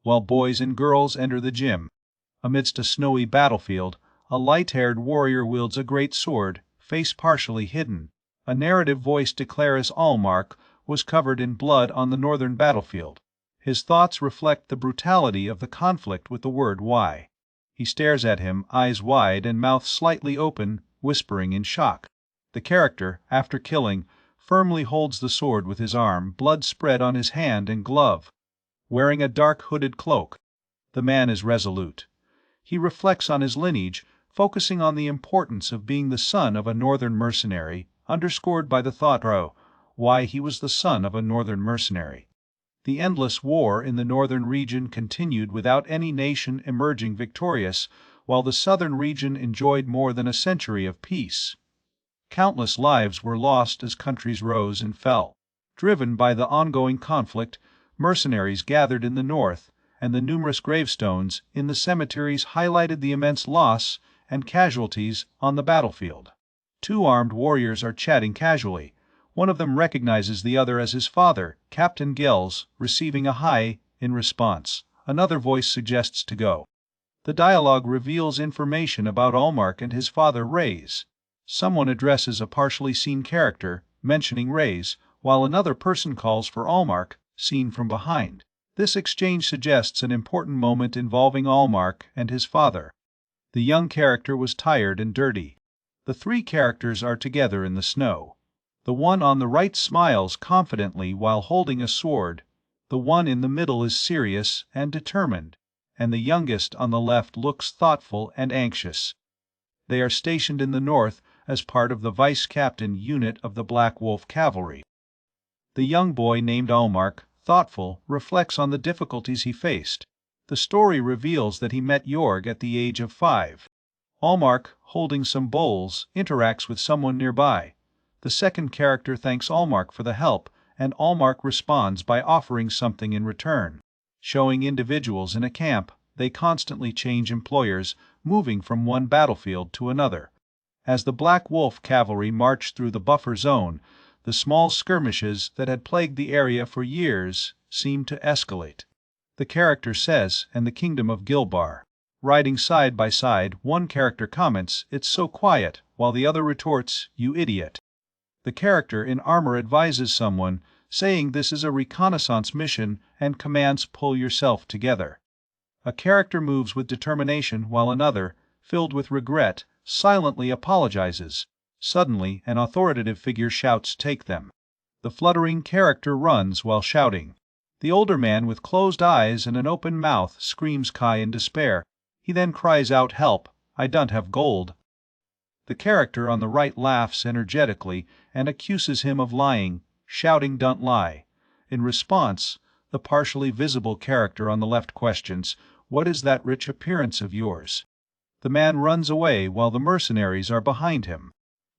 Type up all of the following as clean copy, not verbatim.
while boys and girls enter the gym. Amidst a snowy battlefield, a light-haired warrior wields a great sword, face partially hidden. A narrative voice declares Allmark was covered in blood on the northern battlefield. His thoughts reflect the brutality of the conflict with the word why. He stares at him, eyes wide and mouth slightly open, whispering in shock. The character, after killing, firmly holds the sword with his arm, blood spread on his hand and glove. Wearing a dark hooded cloak, the man is resolute. He reflects on his lineage, focusing on the importance of being the son of a northern mercenary, underscored by the thought, why he was the son of a northern mercenary. The endless war in the northern region continued without any nation emerging victorious, while the southern region enjoyed more than a century of peace. Countless lives were lost as countries rose and fell. Driven by the ongoing conflict, mercenaries gathered in the north, and the numerous gravestones in the cemeteries highlighted the immense loss and casualties on the battlefield. Two armed warriors are chatting casually. One of them recognizes the other as his father, Captain Gels, receiving a hi in response. Another voice suggests to go. The dialogue reveals information about Allmark and his father Reyes. Someone addresses a partially seen character, mentioning Reyes, while another person calls for Allmark, seen from behind. This exchange suggests an important moment involving Allmark and his father. The young character was tired and dirty. The three characters are together in the snow. The one on the right smiles confidently while holding a sword, the one in the middle is serious and determined, and the youngest on the left looks thoughtful and anxious. They are stationed in the north as part of the vice-captain unit of the Black Wolf Cavalry. The young boy named Allmark, thoughtful, reflects on the difficulties he faced. The story reveals that he met Jorg at the age of 5. Allmark, holding some bowls, interacts with someone nearby. The second character thanks Allmark for the help, and Allmark responds by offering something in return. Showing individuals in a camp, they constantly change employers, moving from one battlefield to another. As the Black Wolf Cavalry marched through the buffer zone, the small skirmishes that had plagued the area for years seemed to escalate. The character says, and the Kingdom of Gilbar. Riding side by side, one character comments, "It's so quiet," while the other retorts, "You idiot." The character in armor advises someone, saying this is a reconnaissance mission and commands pull yourself together. A character moves with determination while another, filled with regret, silently apologizes. Suddenly, an authoritative figure shouts, "Take them." The fluttering character runs while shouting. The older man with closed eyes and an open mouth screams Kai in despair. He then cries out, "Help, I don't have gold." The character on the right laughs energetically and accuses him of lying, shouting, "Don't lie." In response, the partially visible character on the left questions, "What is that rich appearance of yours?" The man runs away while the mercenaries are behind him.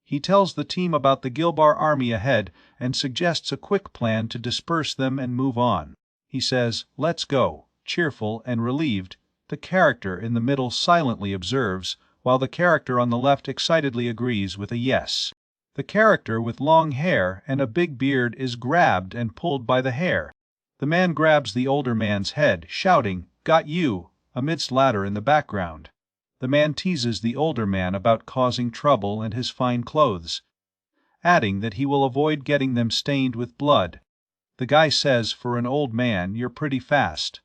He tells the team about the Gilbar army ahead and suggests a quick plan to disperse them and move on. He says, "Let's go," cheerful and relieved. The character in the middle silently observes, while the character on the left excitedly agrees with a yes. The character with long hair and a big beard is grabbed and pulled by the hair. The man grabs the older man's head, shouting, "Got you," amidst laughter in the background. The man teases the older man about causing trouble and his fine clothes, adding that he will avoid getting them stained with blood. The guy says, "For an old man, you're pretty fast,"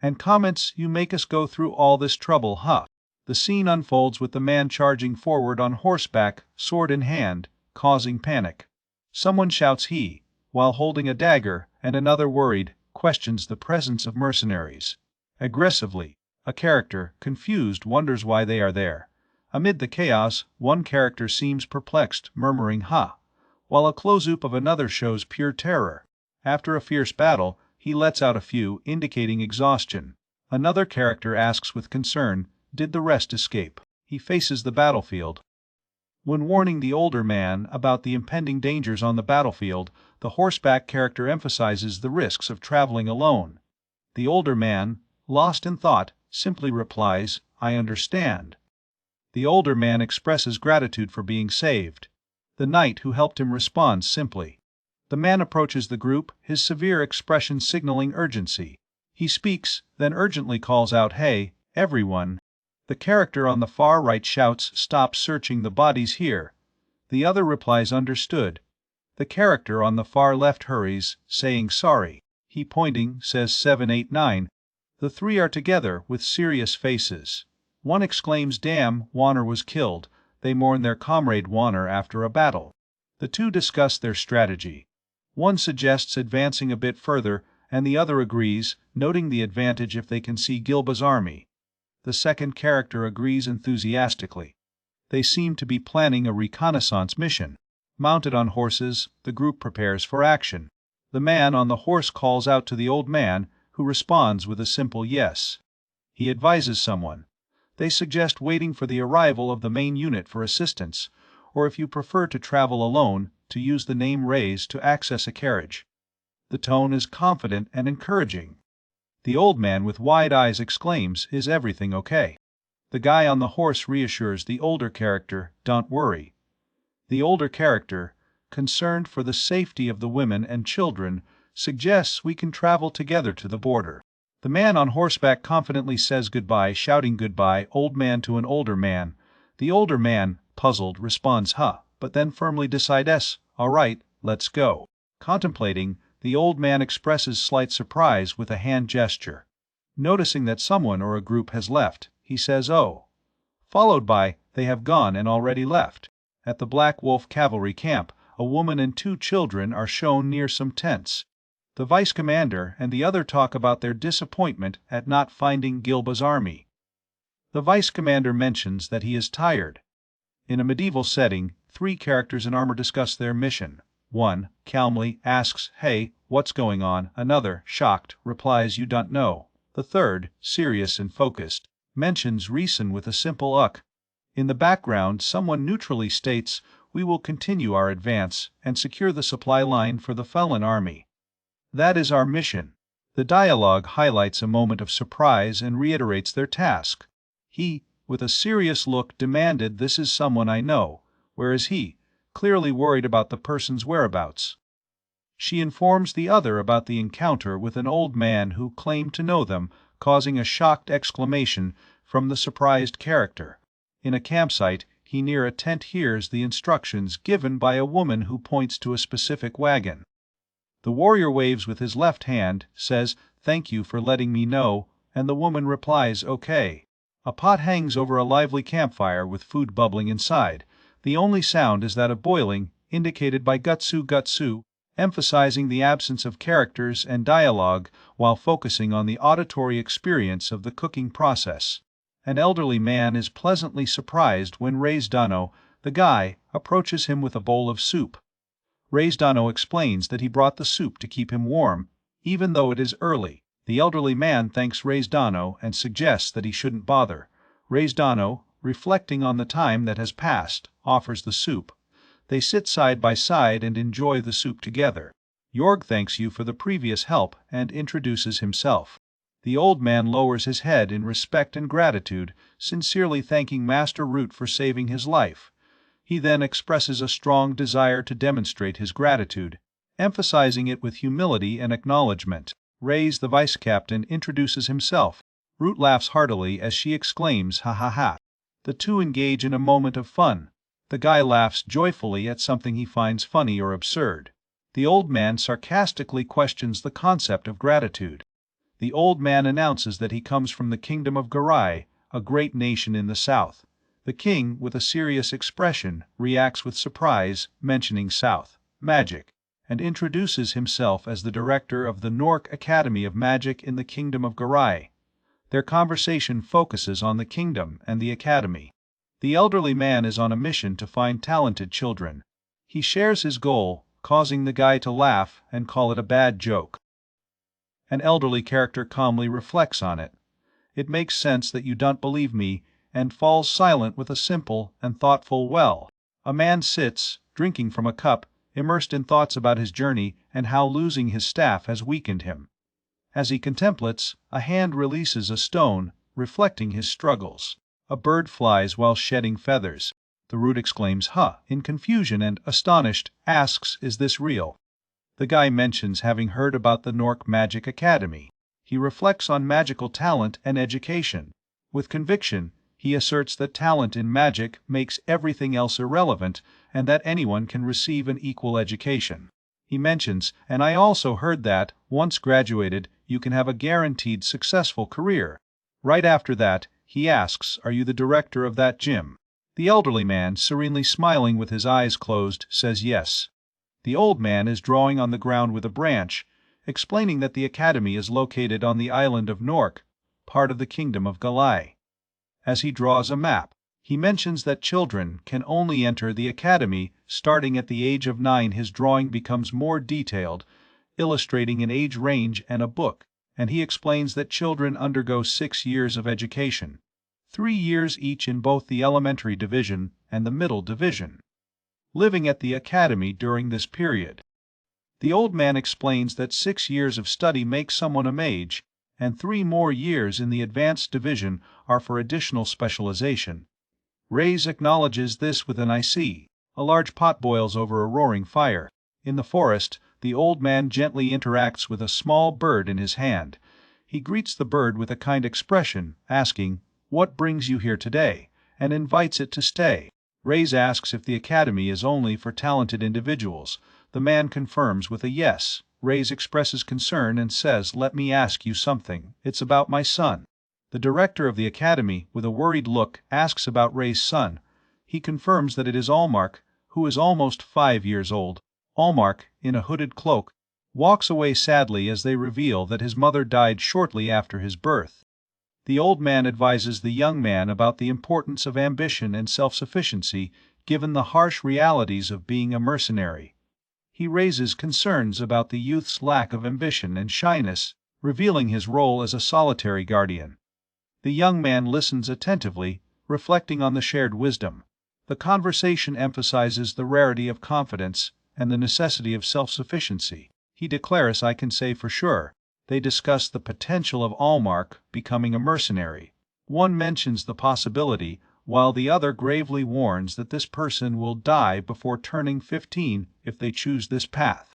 and comments, "You make us go through all this trouble, huh?" The scene unfolds with the man charging forward on horseback, sword in hand, causing panic. Someone shouts he, while holding a dagger, and another, worried, questions the presence of mercenaries. Aggressively, a character, confused, wonders why they are there. Amid the chaos, one character seems perplexed, murmuring "ha," while a close-up of another shows pure terror. After a fierce battle, he lets out a few, indicating exhaustion. Another character asks with concern, "Did the rest escape?" He faces the battlefield. When warning the older man about the impending dangers on the battlefield, the horseback character emphasizes the risks of traveling alone. The older man, lost in thought, simply replies, "I understand." The older man expresses gratitude for being saved. The knight who helped him responds simply. The man approaches the group, his severe expression signaling urgency. He speaks, then urgently calls out, "Hey, everyone." The character on the far right shouts, "Stop searching, the body's here." The other replies, "Understood." The character on the far left hurries, saying, "Sorry." He pointing, says, "7, 8, 9." The three are together, with serious faces. One exclaims, "Damn, Warner was killed." They mourn their comrade Warner after a battle. The two discuss their strategy. One suggests advancing a bit further, and the other agrees, noting the advantage if they can see Gilba's army. The second character agrees enthusiastically. They seem to be planning a reconnaissance mission. Mounted on horses, the group prepares for action. The man on the horse calls out to the old man, who responds with a simple yes. He advises someone. They suggest waiting for the arrival of the main unit for assistance, or if you prefer to travel alone, to use the name Raise to access a carriage. The tone is confident and encouraging. The old man with wide eyes exclaims, "Is everything okay?" The guy on the horse reassures the older character, "Don't worry." The older character, concerned for the safety of the women and children, suggests we can travel together to the border. The man on horseback confidently says goodbye, shouting goodbye, old man to an older man. The older man, puzzled, responds, "Huh," but then firmly decides, "All right, let's go." Contemplating, the old man expresses slight surprise with a hand gesture. Noticing that someone or a group has left, he says, "Oh." Followed by, "They have gone and already left." At the Black Wolf Cavalry camp, a woman and 2 children are shown near some tents. The vice commander and the other talk about their disappointment at not finding Gilba's army. The vice commander mentions that he is tired. In a medieval setting, 3 characters in armor discuss their mission. One, calmly, asks, "Hey, what's going on?" Another, shocked, replies, "You don't know." The third, serious and focused, mentions reason with a simple "uck." In the background, someone neutrally states, "We will continue our advance and secure the supply line for the fallen army. That is our mission." The dialogue highlights a moment of surprise and reiterates their task. He, with a serious look, demanded, "This is someone I know," whereas he, clearly worried about the person's whereabouts. She informs the other about the encounter with an old man who claimed to know them, causing a shocked exclamation from the surprised character. In a campsite, he near a tent hears the instructions given by a woman who points to a specific wagon. The warrior waves with his left hand, says, "Thank you for letting me know," and the woman replies, "Okay." A pot hangs over a lively campfire with food bubbling inside. The only sound is that of boiling, indicated by gutsu gutsu, emphasizing the absence of characters and dialogue while focusing on the auditory experience of the cooking process. An elderly man is pleasantly surprised when Reisdano, the guy, approaches him with a bowl of soup. Reisdano explains that he brought the soup to keep him warm, even though it is early. The elderly man thanks Reisdano and suggests that he shouldn't bother. Reisdano, reflecting on the time that has passed, offers the soup. They sit side by side and enjoy the soup together. Jorg thanks you for the previous help and introduces himself. The old man lowers his head in respect and gratitude, sincerely thanking Master Root for saving his life. He then expresses a strong desire to demonstrate his gratitude, emphasizing it with humility and acknowledgement. Reyes, the vice captain, introduces himself. Root laughs heartily as she exclaims, "Ha ha ha." The two engage in a moment of fun. The guy laughs joyfully at something he finds funny or absurd. The old man sarcastically questions the concept of gratitude. The old man announces that he comes from the kingdom of Garai, a great nation in the south. The king, with a serious expression, reacts with surprise, mentioning South magic, and introduces himself as the director of the Nork Academy of Magic in the Kingdom of Garai. Their conversation focuses on the kingdom and the academy. The elderly man is on a mission to find talented children. He shares his goal, causing the guy to laugh and call it a bad joke. An elderly character calmly reflects on it. "It makes sense that you don't believe me," and falls silent with a simple and thoughtful "well." A man sits, drinking from a cup, immersed in thoughts about his journey and how losing his staff has weakened him. As he contemplates, a hand releases a stone, reflecting his struggles. A bird flies while shedding feathers. The Root exclaims, "Huh," in confusion and, astonished, asks, "Is this real?" The guy mentions having heard about the Nork Magic Academy. He reflects on magical talent and education. With conviction, he asserts that talent in magic makes everything else irrelevant and that anyone can receive an equal education. He mentions, and I also heard that, once graduated, you can have a guaranteed successful career. Right after that, he asks, "Are you the director of that gym?" The elderly man, serenely smiling with his eyes closed, says yes. The old man is drawing on the ground with a branch, explaining that the academy is located on the island of Nork, part of the kingdom of Galai. As he draws a map, he mentions that children can only enter the academy starting at the age of 9. His drawing becomes more detailed, illustrating an age range and a book, and he explains that children undergo 6 years of education, 3 years each in both the elementary division and the middle division, living at the academy during this period. The old man explains that 6 years of study make someone a mage, and 3 more years in the advanced division are for additional specialization. Reyes acknowledges this with an "I see." A large pot boils over a roaring fire. In the forest, the old man gently interacts with a small bird in his hand. He greets the bird with a kind expression, asking, "What brings you here today?" and invites it to stay. Reyes asks if the academy is only for talented individuals. The man confirms with a yes. Reyes expresses concern and says, "Let me ask you something. It's about my son." The director of the academy, with a worried look, asks about Reyes' son. He confirms that it is Allmark, who is almost 5 years old. Allmark, in a hooded cloak, walks away sadly as they reveal that his mother died shortly after his birth. The old man advises the young man about the importance of ambition and self-sufficiency given the harsh realities of being a mercenary. He raises concerns about the youth's lack of ambition and shyness, revealing his role as a solitary guardian. The young man listens attentively, reflecting on the shared wisdom. The conversation emphasizes the rarity of confidence and the necessity of self-sufficiency. He declares, "I can say for sure." They discuss the potential of Allmark becoming a mercenary. One mentions the possibility, while the other gravely warns that this person will die before turning 15 if they choose this path.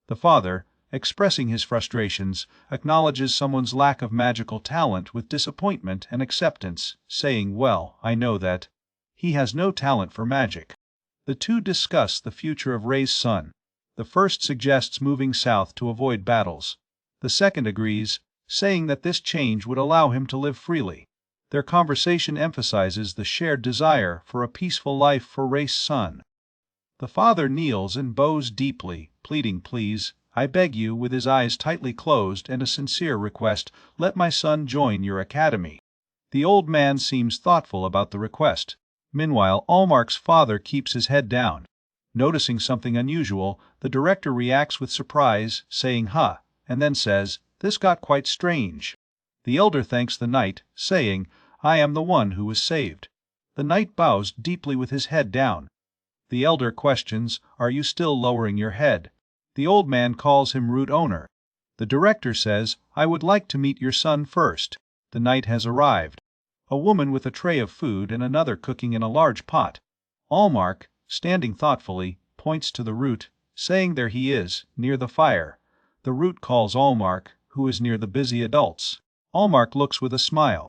The father, expressing his frustrations, acknowledges someone's lack of magical talent with disappointment and acceptance, saying, "Well, I know that. He has no talent for magic." The two discuss the future of Rey's son. The first suggests moving south to avoid battles. The second agrees, saying that this change would allow him to live freely. Their conversation emphasizes the shared desire for a peaceful life for Rey's son. The father kneels and bows deeply, pleading, "Please, I beg you," with his eyes tightly closed and a sincere request, "let my son join your academy." The old man seems thoughtful about the request. Meanwhile, Allmark's father keeps his head down. Noticing something unusual, the director reacts with surprise, saying, "Huh," and then says, "This got quite strange." The elder thanks the knight, saying, "I am the one who was saved." The knight bows deeply with his head down. The elder questions, "Are you still lowering your head?" The old man calls him rude owner. The director says, "I would like to meet your son first." The knight has arrived. A woman with a tray of food and another cooking in a large pot. Allmark, standing thoughtfully, points to the root, saying, "There he is, near the fire." The root calls Allmark, who is near the busy adults. Allmark looks with a smile.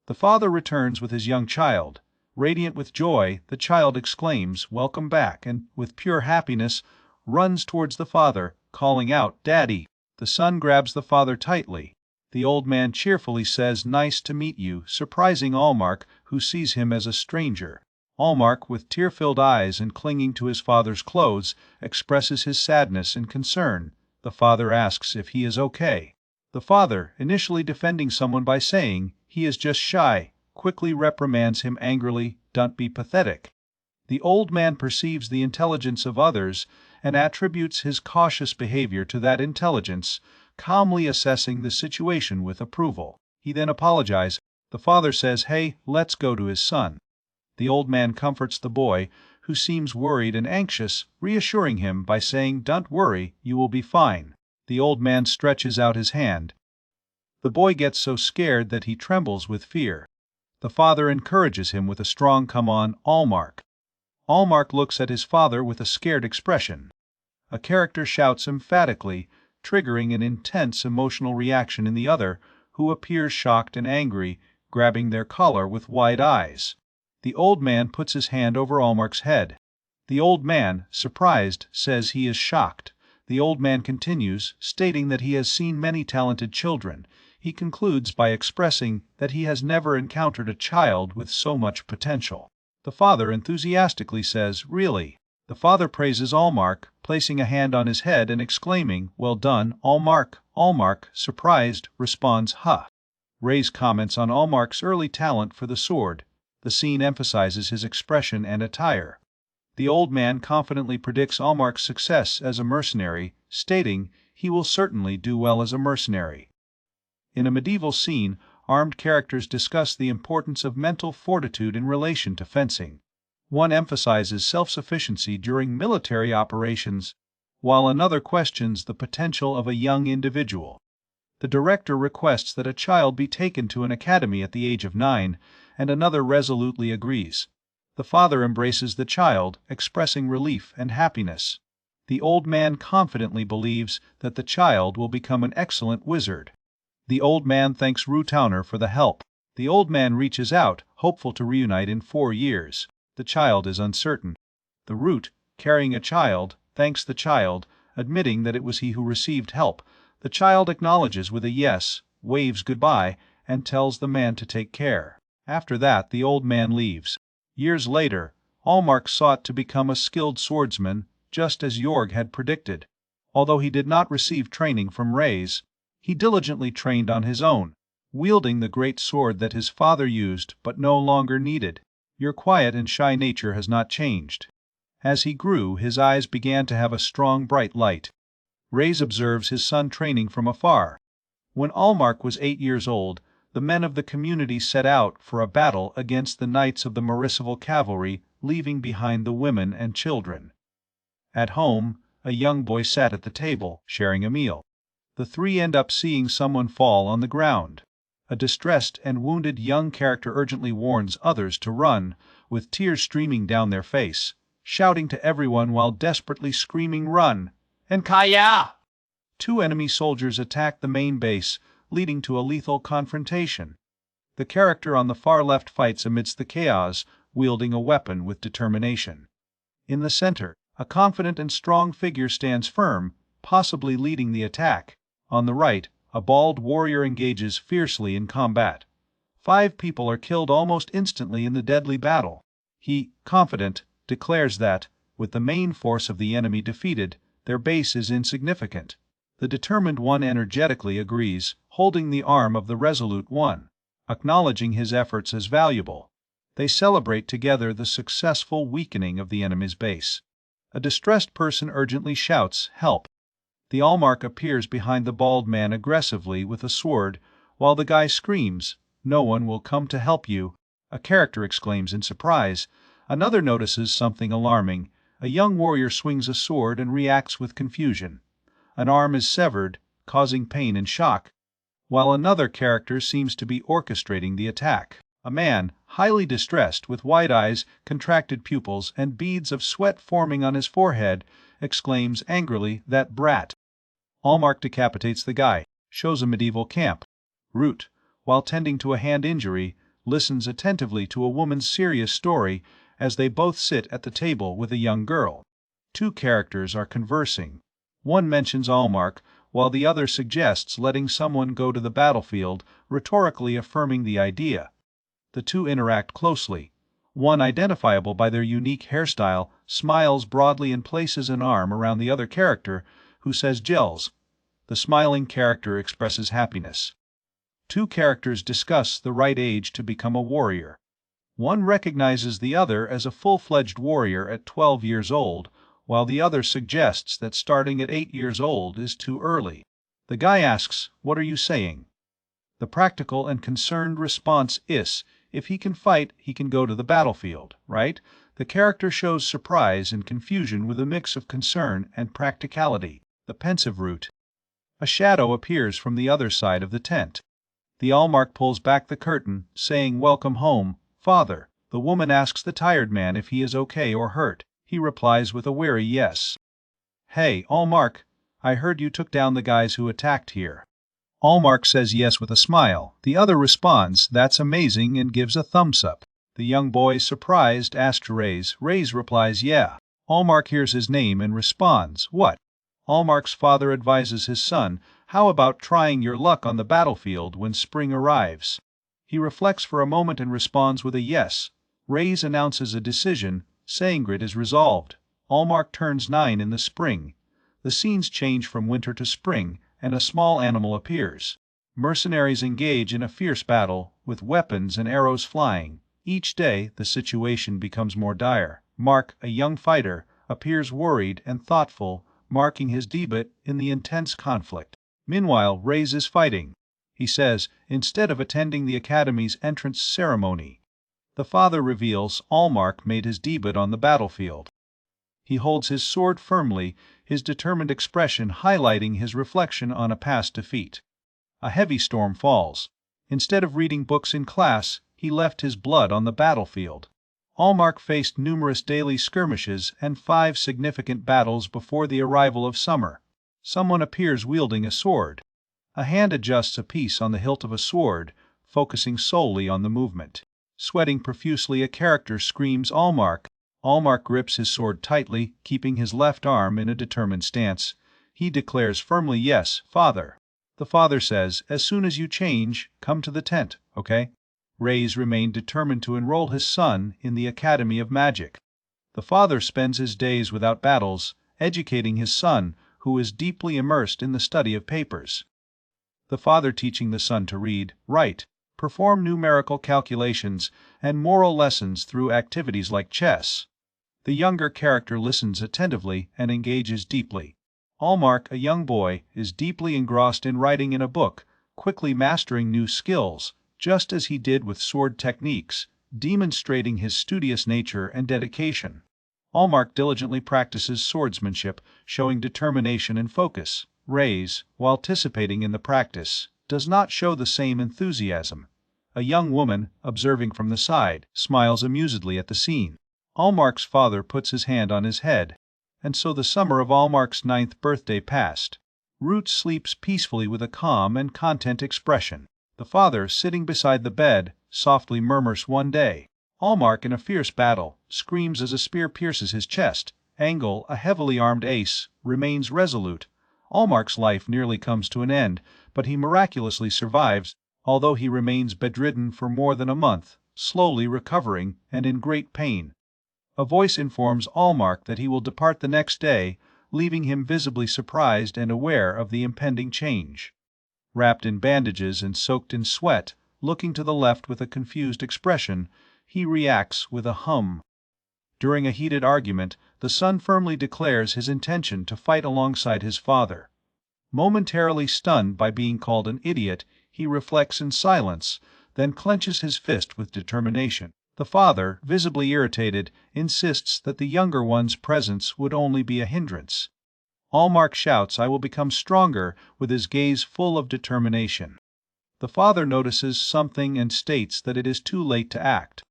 The father returns with his young child. Radiant with joy, the child exclaims, "Welcome back," and, with pure happiness, runs towards the father, calling out, "Daddy." The son grabs the father tightly. The old man cheerfully says, "Nice to meet you," surprising Allmark, who sees him as a stranger. Allmark, with tear-filled eyes and clinging to his father's clothes, expresses his sadness and concern. The father asks if he is okay. The father, initially defending someone by saying, "He is just shy," quickly reprimands him angrily, "Don't be pathetic." The old man perceives the intelligence of others and attributes his cautious behavior to that intelligence, calmly assessing the situation with approval. He then apologizes. The father says, "Hey, let's go," to his son. The old man comforts the boy, who seems worried and anxious, reassuring him by saying, "Don't worry, you will be fine." The old man stretches out his hand. The boy gets so scared that he trembles with fear. The father encourages him with a strong "Come on, Allmark." Allmark looks at his father with a scared expression. A character shouts emphatically, triggering an intense emotional reaction in the other, who appears shocked and angry, grabbing their collar with wide eyes. The old man puts his hand over Allmark's head. The old man, surprised, says he is shocked. The old man continues, stating that he has seen many talented children. He concludes by expressing that he has never encountered a child with so much potential. The father enthusiastically says, "Really?" The father praises Allmark, placing a hand on his head and exclaiming, "Well done, Allmark." Allmark, surprised, responds, "Huh." Ray's comments on Allmark's early talent for the sword. The scene emphasizes his expression and attire. The old man confidently predicts Allmark's success as a mercenary, stating he will certainly do well as a mercenary. In a medieval scene, armed characters discuss the importance of mental fortitude in relation to fencing. One emphasizes self-sufficiency during military operations, while another questions the potential of a young individual. The director requests that a child be taken to an academy at the age of 9, and another resolutely agrees. The father embraces the child, expressing relief and happiness. The old man confidently believes that the child will become an excellent wizard. The old man thanks Towner for the help. The old man reaches out, hopeful to reunite in 4 years. The child is uncertain. The Root, carrying a child, thanks the child, admitting that it was he who received help. The child acknowledges with a yes, waves goodbye, and tells the man to take care. After that, the old man leaves. Years later, Allmark sought to become a skilled swordsman, just as Jorg had predicted. Although he did not receive training from Rays, he diligently trained on his own, wielding the great sword that his father used but no longer needed. Your quiet and shy nature has not changed. As he grew, his eyes began to have a strong, bright light. Rays observes his son training from afar. When Allmark was 8 years old, the men of the community set out for a battle against the knights of the Mercenary cavalry, leaving behind the women and children. At home, a young boy sat at the table, sharing a meal. The three end up seeing someone fall on the ground. A distressed and wounded young character urgently warns others to run, with tears streaming down their face, shouting to everyone while desperately screaming, "Run!" and "Kaya!" 2 enemy soldiers attack the main base, leading to a lethal confrontation. The character on the far left fights amidst the chaos, wielding a weapon with determination. In the center, a confident and strong figure stands firm, possibly leading the attack. On the right, a bald warrior engages fiercely in combat. 5 people are killed almost instantly in the deadly battle. He, confident, declares that, with the main force of the enemy defeated, their base is insignificant. The determined one energetically agrees, holding the arm of the resolute one, acknowledging his efforts as valuable. They celebrate together the successful weakening of the enemy's base. A distressed person urgently shouts, "Help!" The Allmark appears behind the bald man aggressively with a sword, while the guy screams, "No one will come to help you." A character exclaims in surprise. Another notices something alarming. A young warrior swings a sword and reacts with confusion. An arm is severed, causing pain and shock, while another character seems to be orchestrating the attack. A man, highly distressed, with wide eyes, contracted pupils, and beads of sweat forming on his forehead, exclaims angrily, "That brat!" Allmark decapitates the guy, shows a medieval camp. Root, while tending to a hand injury, listens attentively to a woman's serious story as they both sit at the table with a young girl. 2 characters are conversing. One mentions Allmark, while the other suggests letting someone go to the battlefield, rhetorically affirming the idea. The 2 interact closely. One, identifiable by their unique hairstyle, smiles broadly and places an arm around the other character, who says "Gels." The smiling character expresses happiness. 2 characters discuss the right age to become a warrior. One recognizes the other as a full-fledged warrior at 12 years old, while the other suggests that starting at 8 years old is too early. The guy asks, "What are you saying?" The practical and concerned response is, if he can fight, he can go to the battlefield, right? The character shows surprise and confusion with a mix of concern and practicality. The pensive Root. A shadow appears from the other side of the tent. The Allmark pulls back the curtain, saying, "Welcome home, Father." The woman asks the tired man if he is okay or hurt. He replies with a weary yes. "Hey, Allmark, I heard you took down the guys who attacked here. Allmark says yes with a smile. The other responds, "That's amazing," and gives a thumbs up. The young boy, surprised, asks Reyes. Reyes replies, "Yeah." Allmark hears his name and responds, "What?" Allmark's father advises his son, "How about trying your luck on the battlefield when spring arrives?" He reflects for a moment and responds with a yes. Reyes announces a decision. Sangrid is resolved. Allmark turns 9 in the spring. The scenes change from winter to spring, and a small animal appears. Mercenaries engage in a fierce battle, with weapons and arrows flying. Each day, the situation becomes more dire. Mark, a young fighter, appears worried and thoughtful, marking his debut in the intense conflict. Meanwhile, Reyes is fighting. He says, instead of attending the Academy's entrance ceremony. The father reveals Allmark made his debut on the battlefield. He holds his sword firmly, his determined expression highlighting his reflection on a past defeat. A heavy storm falls. Instead of reading books in class, he left his blood on the battlefield. Allmark faced numerous daily skirmishes and 5 significant battles before the arrival of summer. Someone appears wielding a sword. A hand adjusts a piece on the hilt of a sword, focusing solely on the movement. Sweating profusely, a character screams Allmark. Allmark grips his sword tightly, keeping his left arm in a determined stance. He declares firmly, "Yes, father." The father says, "As soon as you change, come to the tent, okay?" Reyes remained determined to enroll his son in the Academy of Magic. The father spends his days without battles, educating his son, who is deeply immersed in the study of papers. The father teaching the son to read, write, perform numerical calculations, and moral lessons through activities like chess. The younger character listens attentively and engages deeply. Allmark, a young boy, is deeply engrossed in writing in a book, quickly mastering new skills, just as he did with sword techniques, demonstrating his studious nature and dedication. Allmark diligently practices swordsmanship, showing determination and focus. Reyes, while anticipating in the practice, does not show the same enthusiasm. A young woman, observing from the side, smiles amusedly at the scene. Allmark's father puts his hand on his head. And so the summer of Allmark's 9th birthday passed. Root sleeps peacefully with a calm and content expression. The father, sitting beside the bed, softly murmurs one day. Allmark, in a fierce battle, screams as a spear pierces his chest. Angle, a heavily armed ace, remains resolute. Allmark's life nearly comes to an end, but he miraculously survives, although he remains bedridden for more than a month, slowly recovering and in great pain. A voice informs Allmark that he will depart the next day, leaving him visibly surprised and aware of the impending change. Wrapped in bandages and soaked in sweat, looking to the left with a confused expression, he reacts with a hum. During a heated argument, the son firmly declares his intention to fight alongside his father. Momentarily stunned by being called an idiot, he reflects in silence, then clenches his fist with determination. The father, visibly irritated, insists that the younger one's presence would only be a hindrance. Allmark shouts, "I will become stronger," with his gaze full of determination. The father notices something and states that it is too late to act.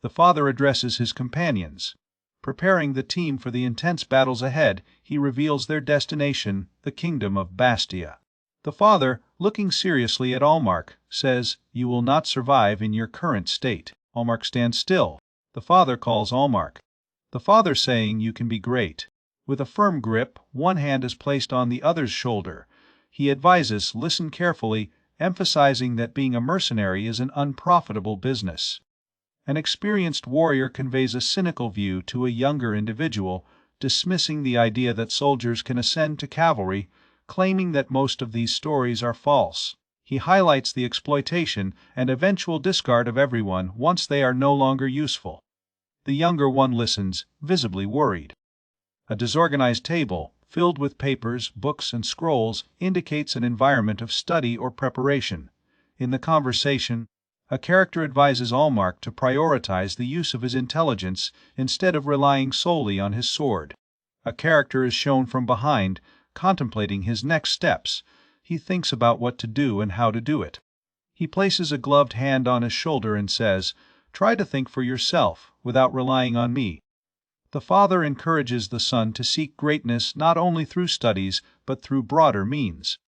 The father addresses his companions. Preparing the team for the intense battles ahead, he reveals their destination, the kingdom of Bastia. The father, looking seriously at Allmark, says, "You will not survive in your current state." Allmark stands still. The father calls Allmark. The father saying, "You can be great." With a firm grip, one hand is placed on the other's shoulder. He advises, "Listen carefully," emphasizing that being a mercenary is an unprofitable business. An experienced warrior conveys a cynical view to a younger individual, dismissing the idea that soldiers can ascend to cavalry, claiming that most of these stories are false. He highlights the exploitation and eventual discard of everyone once they are no longer useful. The younger one listens, visibly worried. A disorganized table, filled with papers, books, and scrolls, indicates an environment of study or preparation. In the conversation, a character advises Allmark to prioritize the use of his intelligence instead of relying solely on his sword. A character is shown from behind, contemplating his next steps. He thinks about what to do and how to do it. He places a gloved hand on his shoulder and says, "Try to think for yourself, without relying on me." The father encourages the son to seek greatness not only through studies but through broader means.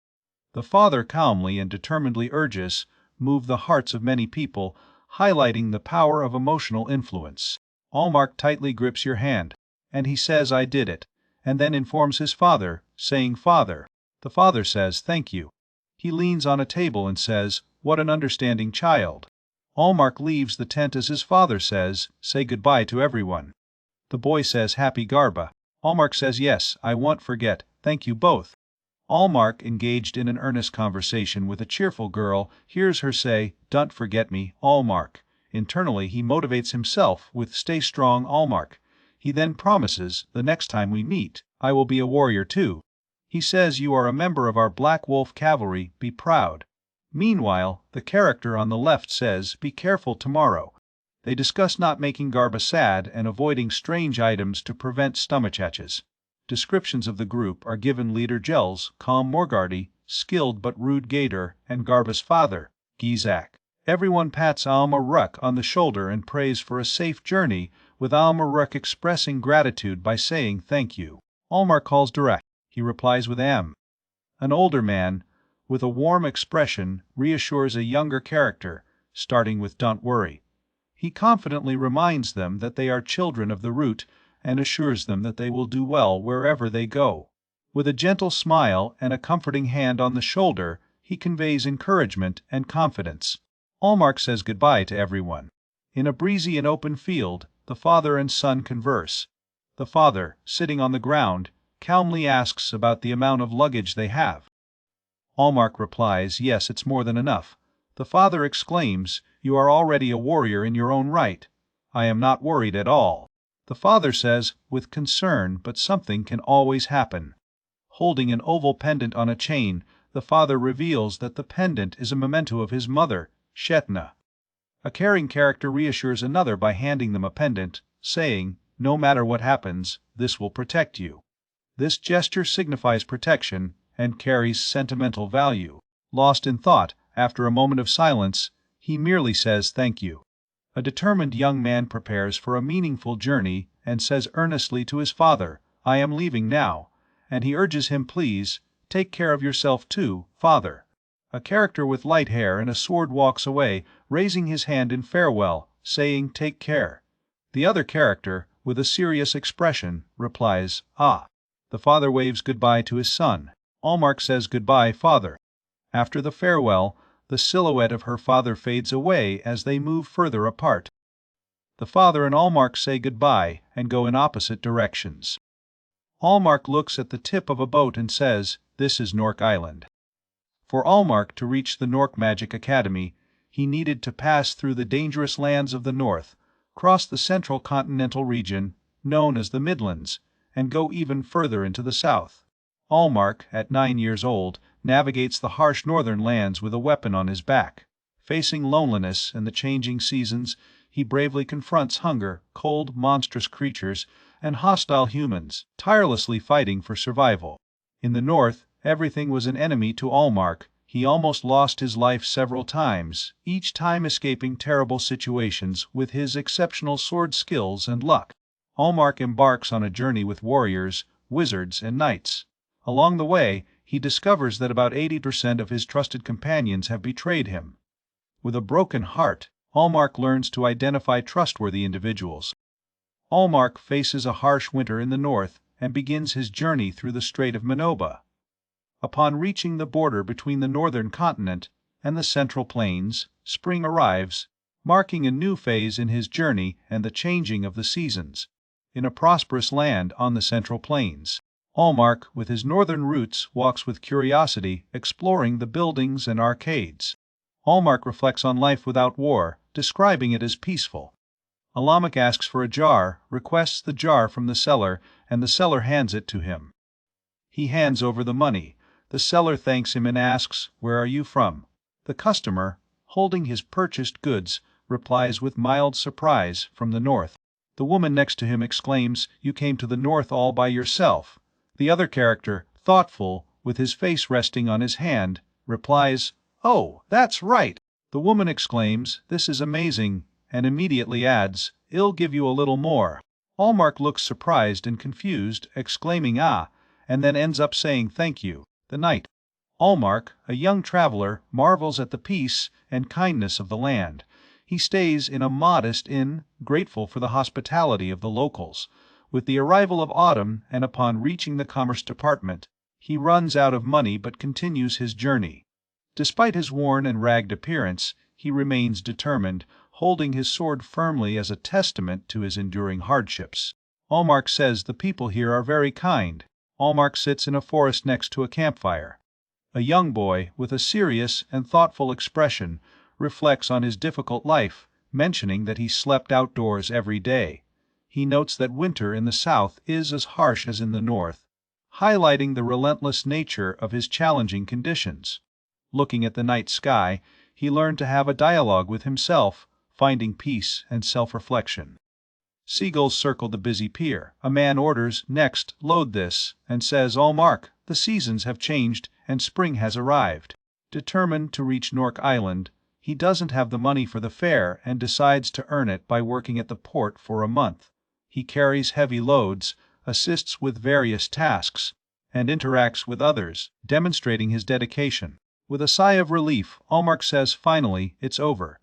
The father calmly and determinedly urges, move the hearts of many people, highlighting the power of emotional influence. Allmark tightly grips your hand, and he says I did it, and then informs his father, saying Father. The father says thank you. He leans on a table and says, what an understanding child. Allmark leaves the tent as his father says, say goodbye to everyone. The boy says happy Garba. Allmark says yes, I won't forget, thank you both. Allmark, engaged in an earnest conversation with a cheerful girl, hears her say, don't forget me, Allmark. Internally he motivates himself with stay strong, Allmark. He then promises, the next time we meet, I will be a warrior too. He says you are a member of our Black Wolf Cavalry, be proud. Meanwhile, the character on the left says, be careful tomorrow. They discuss not making Garba sad and avoiding strange items to prevent stomachaches. Descriptions of the group are given leader Gels, calm Morgardi, skilled but rude Gator, and Garba's father, Gizak. Everyone pats Alma Ruck on the shoulder and prays for a safe journey, with Alma Ruck expressing gratitude by saying thank you. Allmark calls direct. He replies with M. An older man, with a warm expression, reassures a younger character, starting with don't worry. He confidently reminds them that they are children of the root and assures them that they will do well wherever they go. With a gentle smile and a comforting hand on the shoulder, he conveys encouragement and confidence. Allmark says goodbye to everyone. In a breezy and open field, the father and son converse. The father, sitting on the ground, calmly asks about the amount of luggage they have. Allmark replies, yes, it's more than enough. The father exclaims, you are already a warrior in your own right. I am not worried at all. The father says, with concern, but something can always happen. Holding an oval pendant on a chain, the father reveals that the pendant is a memento of his mother, Shetna. A caring character reassures another by handing them a pendant, saying, no matter what happens, this will protect you. This gesture signifies protection and carries sentimental value. Lost in thought, after a moment of silence, he merely says thank you. A determined young man prepares for a meaningful journey and says earnestly to his father, I am leaving now, and he urges him please, take care of yourself too, father. A character with light hair and a sword walks away, raising his hand in farewell, saying take care. The other character, with a serious expression, replies, ah. The father waves goodbye to his son. Allmark says goodbye, father. After the farewell, the silhouette of her father fades away as they move further apart. The father and Allmark say goodbye and go in opposite directions. Allmark looks at the tip of a boat and says, this is Nork Island. For Allmark to reach the Nork Magic Academy, he needed to pass through the dangerous lands of the north, cross the central continental region, known as the Midlands, and go even further into the south. Allmark, at 9 years old, navigates the harsh northern lands with a weapon on his back. Facing loneliness and the changing seasons, he bravely confronts hunger, cold, monstrous creatures, and hostile humans, tirelessly fighting for survival. In the north, everything was an enemy to Allmark. He almost lost his life several times, each time escaping terrible situations with his exceptional sword skills and luck. Allmark embarks on a journey with warriors, wizards, and knights. Along the way, he discovers that about 80% of his trusted companions have betrayed him. With a broken heart, Allmark learns to identify trustworthy individuals. Allmark faces a harsh winter in the north and begins his journey through the Strait of Minoba. Upon reaching the border between the northern continent and the central plains, spring arrives, marking a new phase in his journey and the changing of the seasons. In a prosperous land on the central plains, Allmark, with his northern roots, walks with curiosity, exploring the buildings and arcades. Allmark reflects on life without war, describing it as peaceful. Alamak asks for a jar, requests the jar from the seller, and the seller hands it to him. He hands over the money. The seller thanks him and asks, where are you from? The customer, holding his purchased goods, replies with mild surprise, from the north. The woman next to him exclaims, you came to the north all by yourself. The other character, thoughtful, with his face resting on his hand, replies, oh, that's right. The woman exclaims, this is amazing, and immediately adds, I'll give you a little more. Allmark looks surprised and confused, exclaiming "ah," and then ends up saying thank you. The knight. Allmark, a young traveler, marvels at the peace and kindness of the land. He stays in a modest inn, grateful for the hospitality of the locals. With the arrival of autumn, and upon reaching the Commerce Department, he runs out of money but continues his journey. Despite his worn and ragged appearance, he remains determined, holding his sword firmly as a testament to his enduring hardships. Allmark says the people here are very kind. Allmark sits in a forest next to a campfire. A young boy, with a serious and thoughtful expression, reflects on his difficult life, mentioning that he slept outdoors every day. He notes that winter in the south is as harsh as in the north, highlighting the relentless nature of his challenging conditions. Looking at the night sky, he learned to have a dialogue with himself, finding peace and self-reflection. Seagulls circle the busy pier. A man orders, "Next, load this," and says, "Allmark, the seasons have changed and spring has arrived." Determined to reach Nork Island, he doesn't have the money for the fare and decides to earn it by working at the port for a month. He carries heavy loads, assists with various tasks, and interacts with others, demonstrating his dedication. With a sigh of relief, Allmark says finally it's over.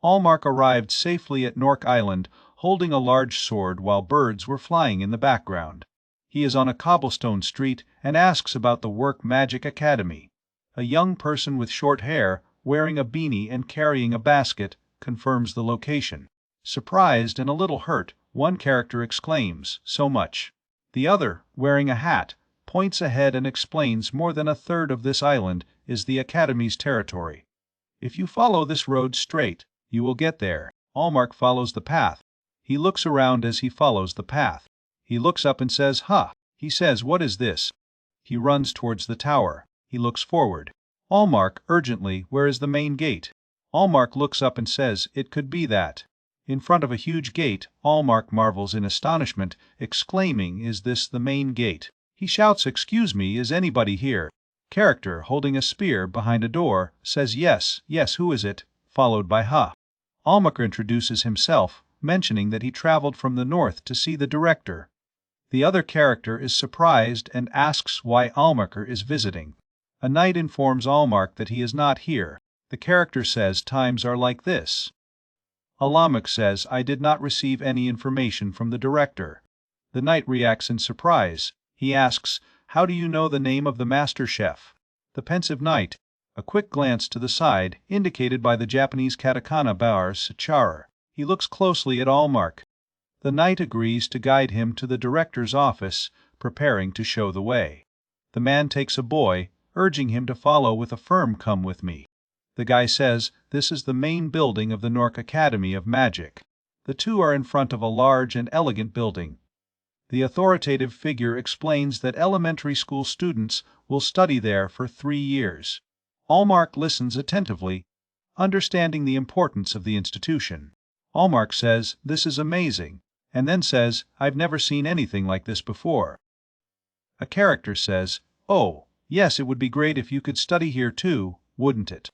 Allmark arrived safely at Nork Island, holding a large sword while birds were flying in the background. He is on a cobblestone street and asks about the Work Magic Academy. A young person with short hair, wearing a beanie and carrying a basket, confirms the location. Surprised and a little hurt, one character exclaims, "So much." The other, wearing a hat, points ahead and explains more than a third of this island is the Academy's territory. "If you follow this road straight, you will get there." Allmark follows the path. He looks around as he follows the path. He looks up and says, "Ha!" He says, "What is this?" He runs towards the tower. He looks forward. Allmark, urgently, "Where is the main gate?" Allmark looks up and says, "It could be that." In front of a huge gate, Allmark marvels in astonishment, exclaiming, "Is this the main gate?" He shouts, "Excuse me, is anybody here?" Character, holding a spear behind a door, says, "Yes, yes, who is it?" followed by "Ha." Allmark introduces himself, mentioning that he traveled from the north to see the director. The other character is surprised and asks why Allmark is visiting. A knight informs Allmark that he is not here. The character says times are like this. Allmark says, "I did not receive any information from the director." The knight reacts in surprise. He asks, "How do you know the name of the master chef?" The pensive knight, a quick glance to the side, indicated by the Japanese katakana bars chara. He looks closely at Allmark. The knight agrees to guide him to the director's office, preparing to show the way. The man takes a boy, urging him to follow with a firm "Come with me." The guy says this is the main building of the Nork Academy of Magic. The two are in front of a large and elegant building. The authoritative figure explains that elementary school students will study there for 3 years. Allmark listens attentively, understanding the importance of the institution. Allmark says, "This is amazing," and then says, "I've never seen anything like this before." A character says, "Oh, yes, it would be great if you could study here too, wouldn't it?"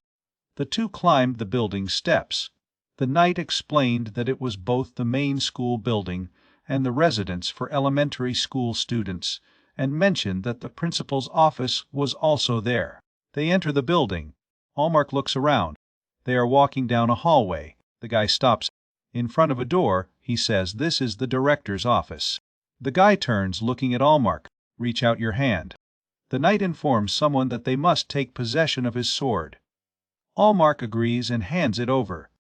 The two climbed the building's steps. The knight explained that it was both the main school building and the residence for elementary school students, and mentioned that the principal's office was also there. They enter the building. Allmark looks around. They are walking down a hallway. The guy stops. In front of a door, he says, "This is the director's office." The guy turns, looking at Allmark. "Reach out your hand." The knight informs someone that they must take possession of his sword. Allmark agrees and hands it over.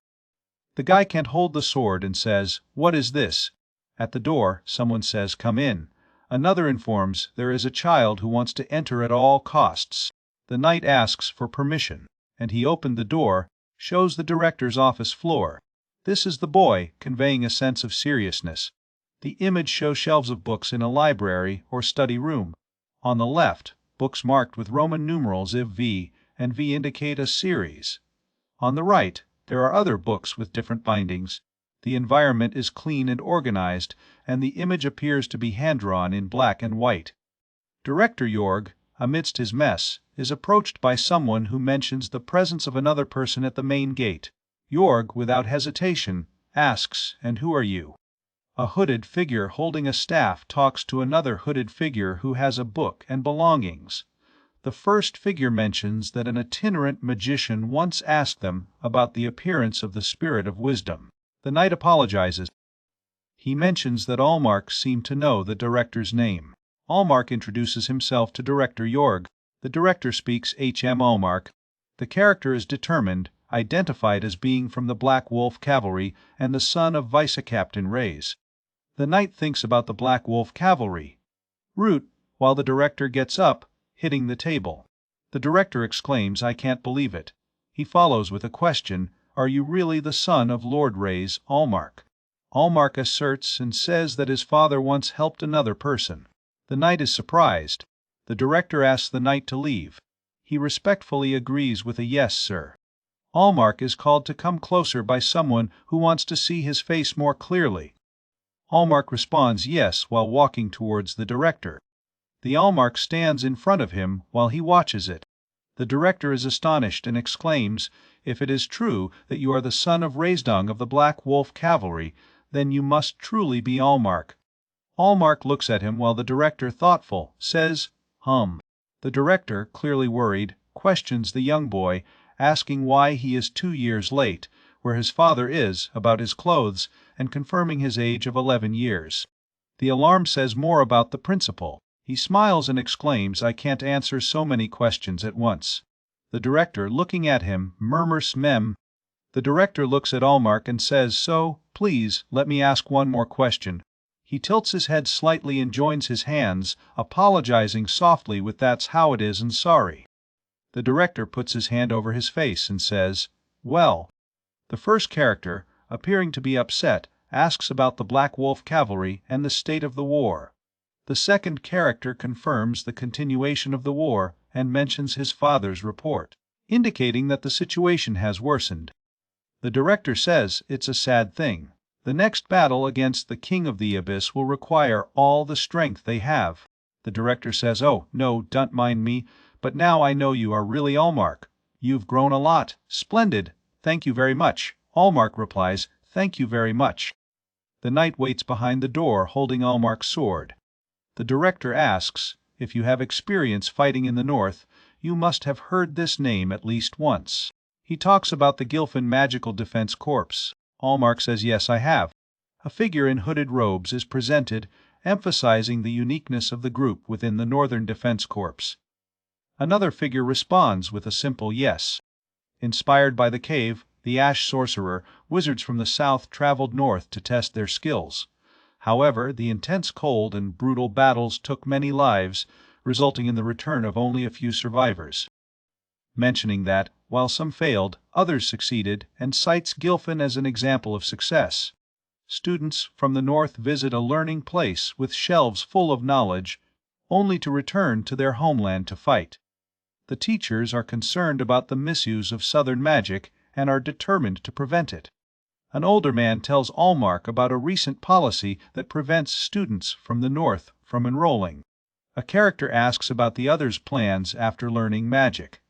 The guy can't hold the sword and says, "What is this?" At the door, someone says, "Come in." Another informs there is a child who wants to enter at all costs. The knight asks for permission, and he opened the door, shows the director's office floor. This is the boy, conveying a sense of seriousness. The image shows shelves of books in a library or study room. On the left, books marked with Roman numerals IV and V indicate a series. On the right, there are other books with different bindings. The environment is clean and organized, and the image appears to be hand-drawn in black and white. Director Jorg, amidst his mess, is approached by someone who mentions the presence of another person at the main gate. Jorg, without hesitation, asks, "And who are you?" A hooded figure holding a staff talks to another hooded figure who has a book and belongings. The first figure mentions that an itinerant magician once asked them about the appearance of the spirit of wisdom. The knight apologizes. He mentions that Allmark seemed to know the director's name. Allmark introduces himself to Director Jorg. The director speaks H.M. Allmark. The character is determined, identified as being from the Black Wolf Cavalry and the son of Vice-Captain Reyes. The knight thinks about the Black Wolf Cavalry. Root, while the director gets up, hitting the table. The director exclaims, "I can't believe it." He follows with a question, "Are you really the son of Lord Reyes, Allmark?" Allmark asserts and says that his father once helped another person. The knight is surprised. The director asks the knight to leave. He respectfully agrees with a "yes, sir." Allmark is called to come closer by someone who wants to see his face more clearly. Allmark responds yes while walking towards the director. The Allmark stands in front of him while he watches it. The director is astonished and exclaims, "If it is true that you are the son of Raisdung of the Black Wolf Cavalry, then you must truly be Allmark." Allmark looks at him while the director, thoughtful, says, The director, clearly worried, questions the young boy, asking why he is 2 years late, where his father is, about his clothes, and confirming his age of 11 years. The alarm says more about the principal. He smiles and exclaims, "I can't answer so many questions at once." The director, looking at him, murmurs mem. The director looks at Allmark and says, "So, please, let me ask one more question." He tilts his head slightly and joins his hands, apologizing softly with "That's how it is and sorry." The director puts his hand over his face and says, "Well." The first character, appearing to be upset, asks about the Black Wolf Cavalry and the state of the war. The second character confirms the continuation of the war and mentions his father's report, indicating that the situation has worsened. The director says it's a sad thing. The next battle against the King of the Abyss will require all the strength they have. The director says, "Oh, no, don't mind me, but now I know you are really Allmark. You've grown a lot. Splendid. Thank you very much." Allmark replies, "Thank you very much." The knight waits behind the door holding Allmark's sword. The director asks, "If you have experience fighting in the north, you must have heard this name at least once." He talks about the Gilfin Magical Defense Corps. Allmark says, "Yes, I have." A figure in hooded robes is presented, emphasizing the uniqueness of the group within the Northern Defense Corps. Another figure responds with a simple yes. Inspired by the cave, the Ash Sorcerer, wizards from the south traveled north to test their skills. However, the intense cold and brutal battles took many lives, resulting in the return of only a few survivors. Mentioning that, while some failed, others succeeded, and cites Gilfin as an example of success. Students from the north visit a learning place with shelves full of knowledge, only to return to their homeland to fight. The teachers are concerned about the misuse of southern magic and are determined to prevent it. An older man tells Allmark about a recent policy that prevents students from the north from enrolling. A character asks about the others' plans after learning magic.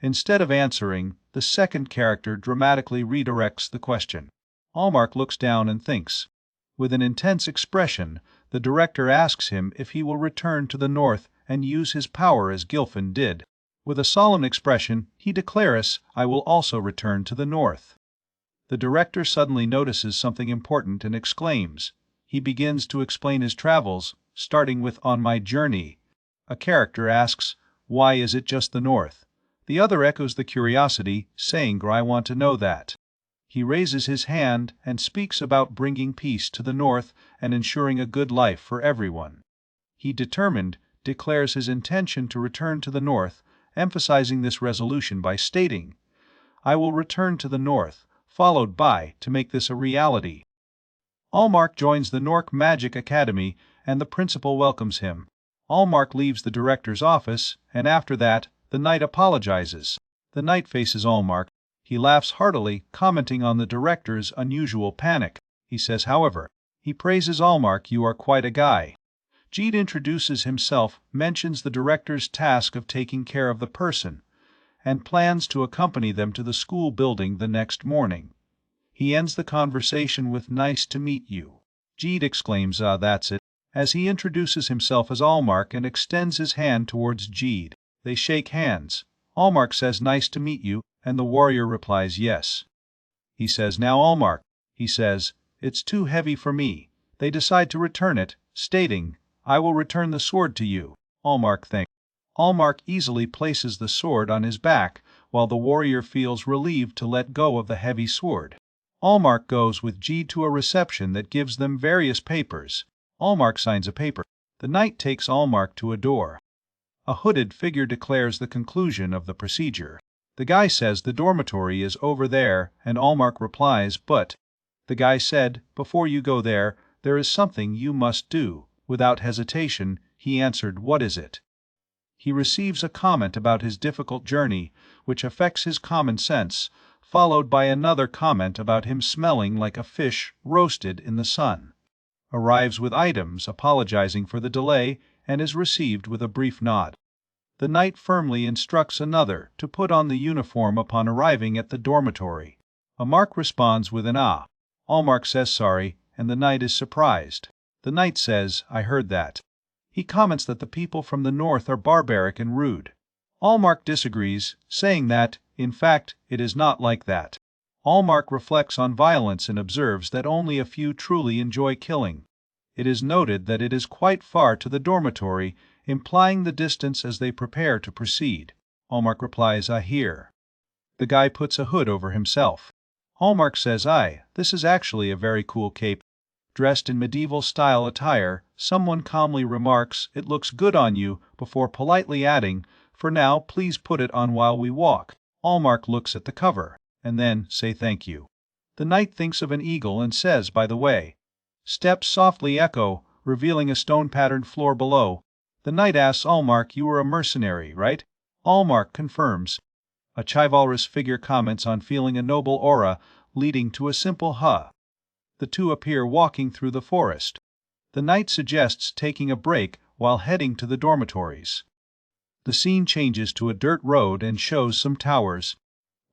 Instead of answering, the second character dramatically redirects the question. Allmark looks down and thinks. With an intense expression, the director asks him if he will return to the north and use his power as Gilfin did. With a solemn expression, he declares, "I will also return to the north." The director suddenly notices something important and exclaims. He begins to explain his travels, starting with "on my journey." A character asks, "Why is it just the north?" The other echoes the curiosity, saying, "I want to know that." He raises his hand and speaks about bringing peace to the north and ensuring a good life for everyone. He, determined, declares his intention to return to the north, emphasizing this resolution by stating, "I will return to the north," followed by, "to make this a reality." Allmark joins the Nork Magic Academy, and the principal welcomes him. Allmark leaves the director's office, and after that, the knight apologizes. The knight faces Allmark. He laughs heartily, commenting on the director's unusual panic. He says, however, he praises Allmark, "You are quite a guy." Jeet introduces himself, mentions the director's task of taking care of the person, and plans to accompany them to the school building the next morning. He ends the conversation with "Nice to meet you." Jeed exclaims, that's it, as he introduces himself as Allmark and extends his hand towards Jeed. They shake hands. Allmark says nice to meet you, and the warrior replies yes. He says, now Allmark. He says, it's too heavy for me. They decide to return it, stating, I will return the sword to you. Allmark thinks. Allmark easily places the sword on his back, while the warrior feels relieved to let go of the heavy sword. Allmark goes with Jeed to a reception that gives them various papers. Allmark signs a paper. The knight takes Allmark to a door. A hooded figure declares the conclusion of the procedure. The guy says the dormitory is over there, and Allmark replies, but... The guy said, before you go there is something you must do. Without hesitation, he answered, what is it? He receives a comment about his difficult journey, which affects his common sense, followed by another comment about him smelling like a fish roasted in the sun. Arrives with items apologizing for the delay and is received with a brief nod. The knight firmly instructs another to put on the uniform upon arriving at the dormitory. A mark responds with an ah. Allmark says sorry, and the knight is surprised. The knight says, I heard that. He comments that the people from the north are barbaric and rude. Allmark disagrees, saying that, in fact, it is not like that. Allmark reflects on violence and observes that only a few truly enjoy killing. It is noted that it is quite far to the dormitory, implying the distance as they prepare to proceed. Allmark replies, I hear. The guy puts a hood over himself. Allmark says, this is actually a very cool cape. Dressed in medieval-style attire, someone calmly remarks, it looks good on you, before politely adding, for now please put it on while we walk. Allmark looks at the cover, and then say thank you. The knight thinks of an eagle and says, by the way. Steps softly echo, revealing a stone-patterned floor below. The knight asks Allmark, you are a mercenary, right? Allmark confirms. A chivalrous figure comments on feeling a noble aura, leading to a simple huh. The two appear walking through the forest. The knight suggests taking a break while heading to the dormitories. The scene changes to a dirt road and shows some towers.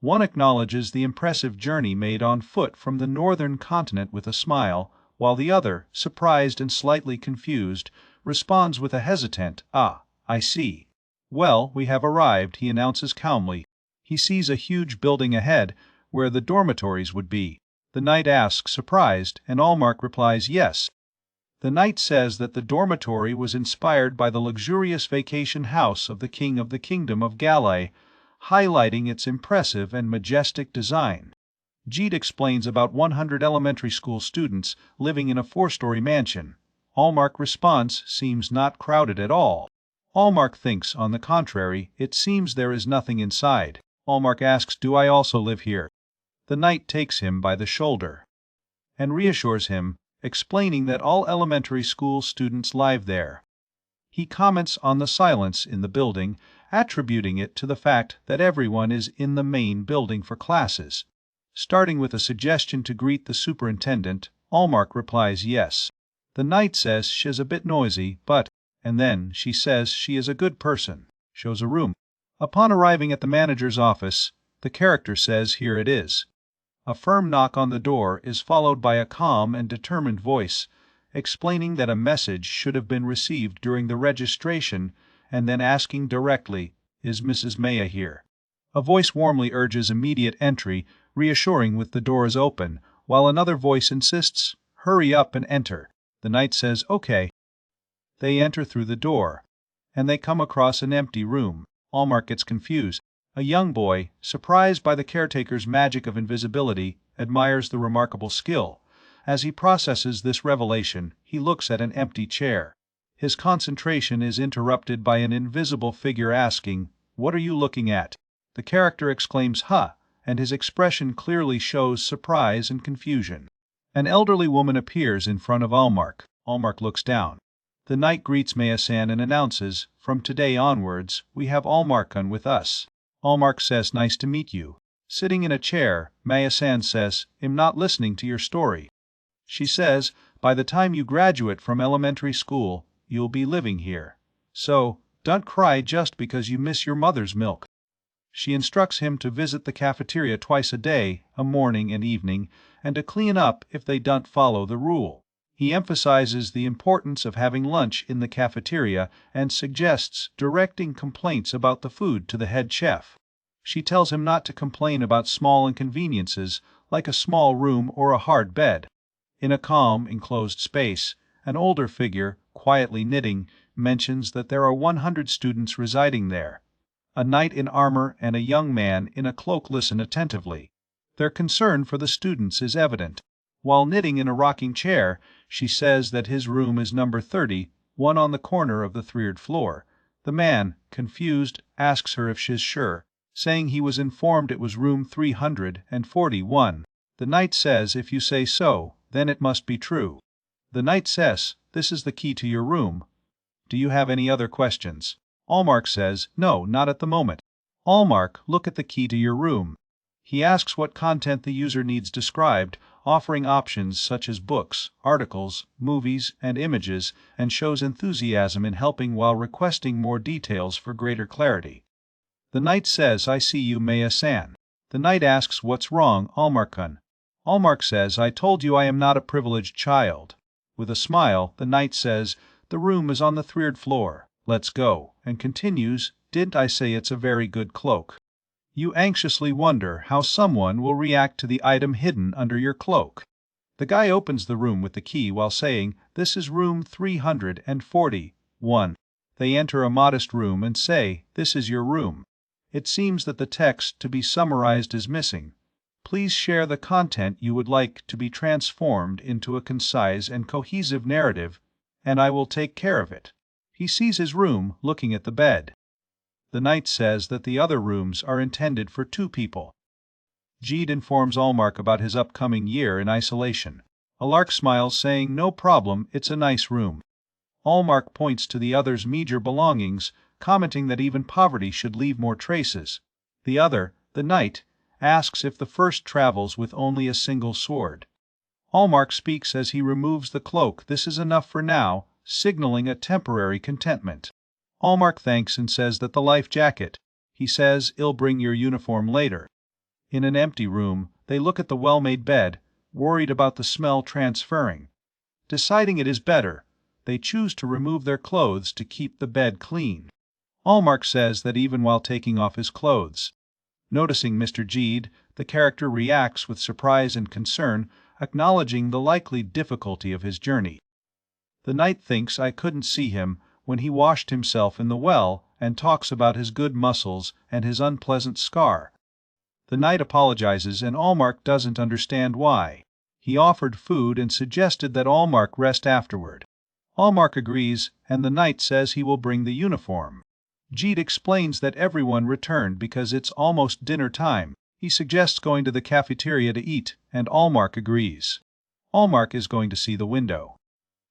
One acknowledges the impressive journey made on foot from the northern continent with a smile, while the other, surprised and slightly confused, responds with a hesitant, I see. Well, we have arrived, he announces calmly. He sees a huge building ahead, where the dormitories would be. The knight asks, surprised, and Allmark replies, yes. The knight says that the dormitory was inspired by the luxurious vacation house of the king of the kingdom of Galai, highlighting its impressive and majestic design. Jeed explains about 100 elementary school students living in a 4-story mansion. Allmark response seems not crowded at all. Allmark thinks, on the contrary, it seems there is nothing inside. Allmark asks, do I also live here? The knight takes him by the shoulder and reassures him, explaining that all elementary school students live there. He comments on the silence in the building, attributing it to the fact that everyone is in the main building for classes. Starting with a suggestion to greet the superintendent, Allmark replies yes. The knight says she is a bit noisy, but, and then she says she is a good person, shows a room. Upon arriving at the manager's office, the character says here it is. A firm knock on the door is followed by a calm and determined voice, explaining that a message should have been received during the registration, and then asking directly, is Mrs. Maya here? A voice warmly urges immediate entry, reassuring with the doors open, while another voice insists, hurry up and enter. The knight says, okay. They enter through the door, and they come across an empty room. Allmark gets confused. A young boy, surprised by the caretaker's magic of invisibility, admires the remarkable skill. As he processes this revelation, he looks at an empty chair. His concentration is interrupted by an invisible figure asking, what are you looking at? The character exclaims, huh, and his expression clearly shows surprise and confusion. An elderly woman appears in front of Allmark. Allmark looks down. The knight greets Maya-san and announces, from today onwards, we have Allmark-kun with us. Allmark says, nice to meet you. Sitting in a chair, Maya-san says, I'm not listening to your story. She says, by the time you graduate from elementary school, you'll be living here. So, don't cry just because you miss your mother's milk. She instructs him to visit the cafeteria twice a day, a morning and evening, and to clean up if they don't follow the rule. He emphasizes the importance of having lunch in the cafeteria and suggests directing complaints about the food to the head chef. She tells him not to complain about small inconveniences like a small room or a hard bed. In a calm, enclosed space, an older figure, quietly knitting, mentions that there are 100 students residing there. A knight in armor and a young man in a cloak listen attentively. Their concern for the students is evident. While knitting in a rocking chair, she says that his room is number 30, one on the corner of the 3rd floor. The man, confused, asks her if she's sure, saying he was informed it was room 341. The knight says if you say so, then it must be true. The knight says, this is the key to your room. Do you have any other questions? Allmark says, no, not at the moment. Allmark, look at the key to your room. He asks what content the user needs described, offering options such as books, articles, movies, and images, and shows enthusiasm in helping while requesting more details for greater clarity. The knight says, I see you, Maya-san. The knight asks what's wrong, Allmark-kun. Allmark says, I told you I am not a privileged child. With a smile, the knight says, the room is on the 3rd floor. Let's go, and continues, didn't I say it's a very good cloak? You anxiously wonder how someone will react to the item hidden under your cloak. The guy opens the room with the key while saying, this is room 341. They enter a modest room and say, this is your room. It seems that the text to be summarized is missing. Please share the content you would like to be transformed into a concise and cohesive narrative, and I will take care of it. He sees his room, looking at the bed. The knight says that the other rooms are intended for 2 people. Jeed informs Allmark about his upcoming year in isolation. Alark smiles, saying, no problem, it's a nice room. Allmark points to the other's meager belongings, commenting that even poverty should leave more traces. The other, the knight, asks if the first travels with only a single sword. Allmark speaks as he removes the cloak, this is enough for now, signaling a temporary contentment. Allmark thanks and says that the life jacket. He says, I'll bring your uniform later. In an empty room, they look at the well-made bed, worried about the smell transferring. Deciding it is better, they choose to remove their clothes to keep the bed clean. Allmark says that even while taking off his clothes. Noticing Mr. Jeed, the character reacts with surprise and concern, acknowledging the likely difficulty of his journey. The knight thinks I couldn't see him when he washed himself in the well and talks about his good muscles and his unpleasant scar. The knight apologizes and Allmark doesn't understand why. He offered food and suggested that Allmark rest afterward. Allmark agrees, and the knight says he will bring the uniform. Jeet explains that everyone returned because it's almost dinner time. He suggests going to the cafeteria to eat, and Allmark agrees. Allmark is going to see the window.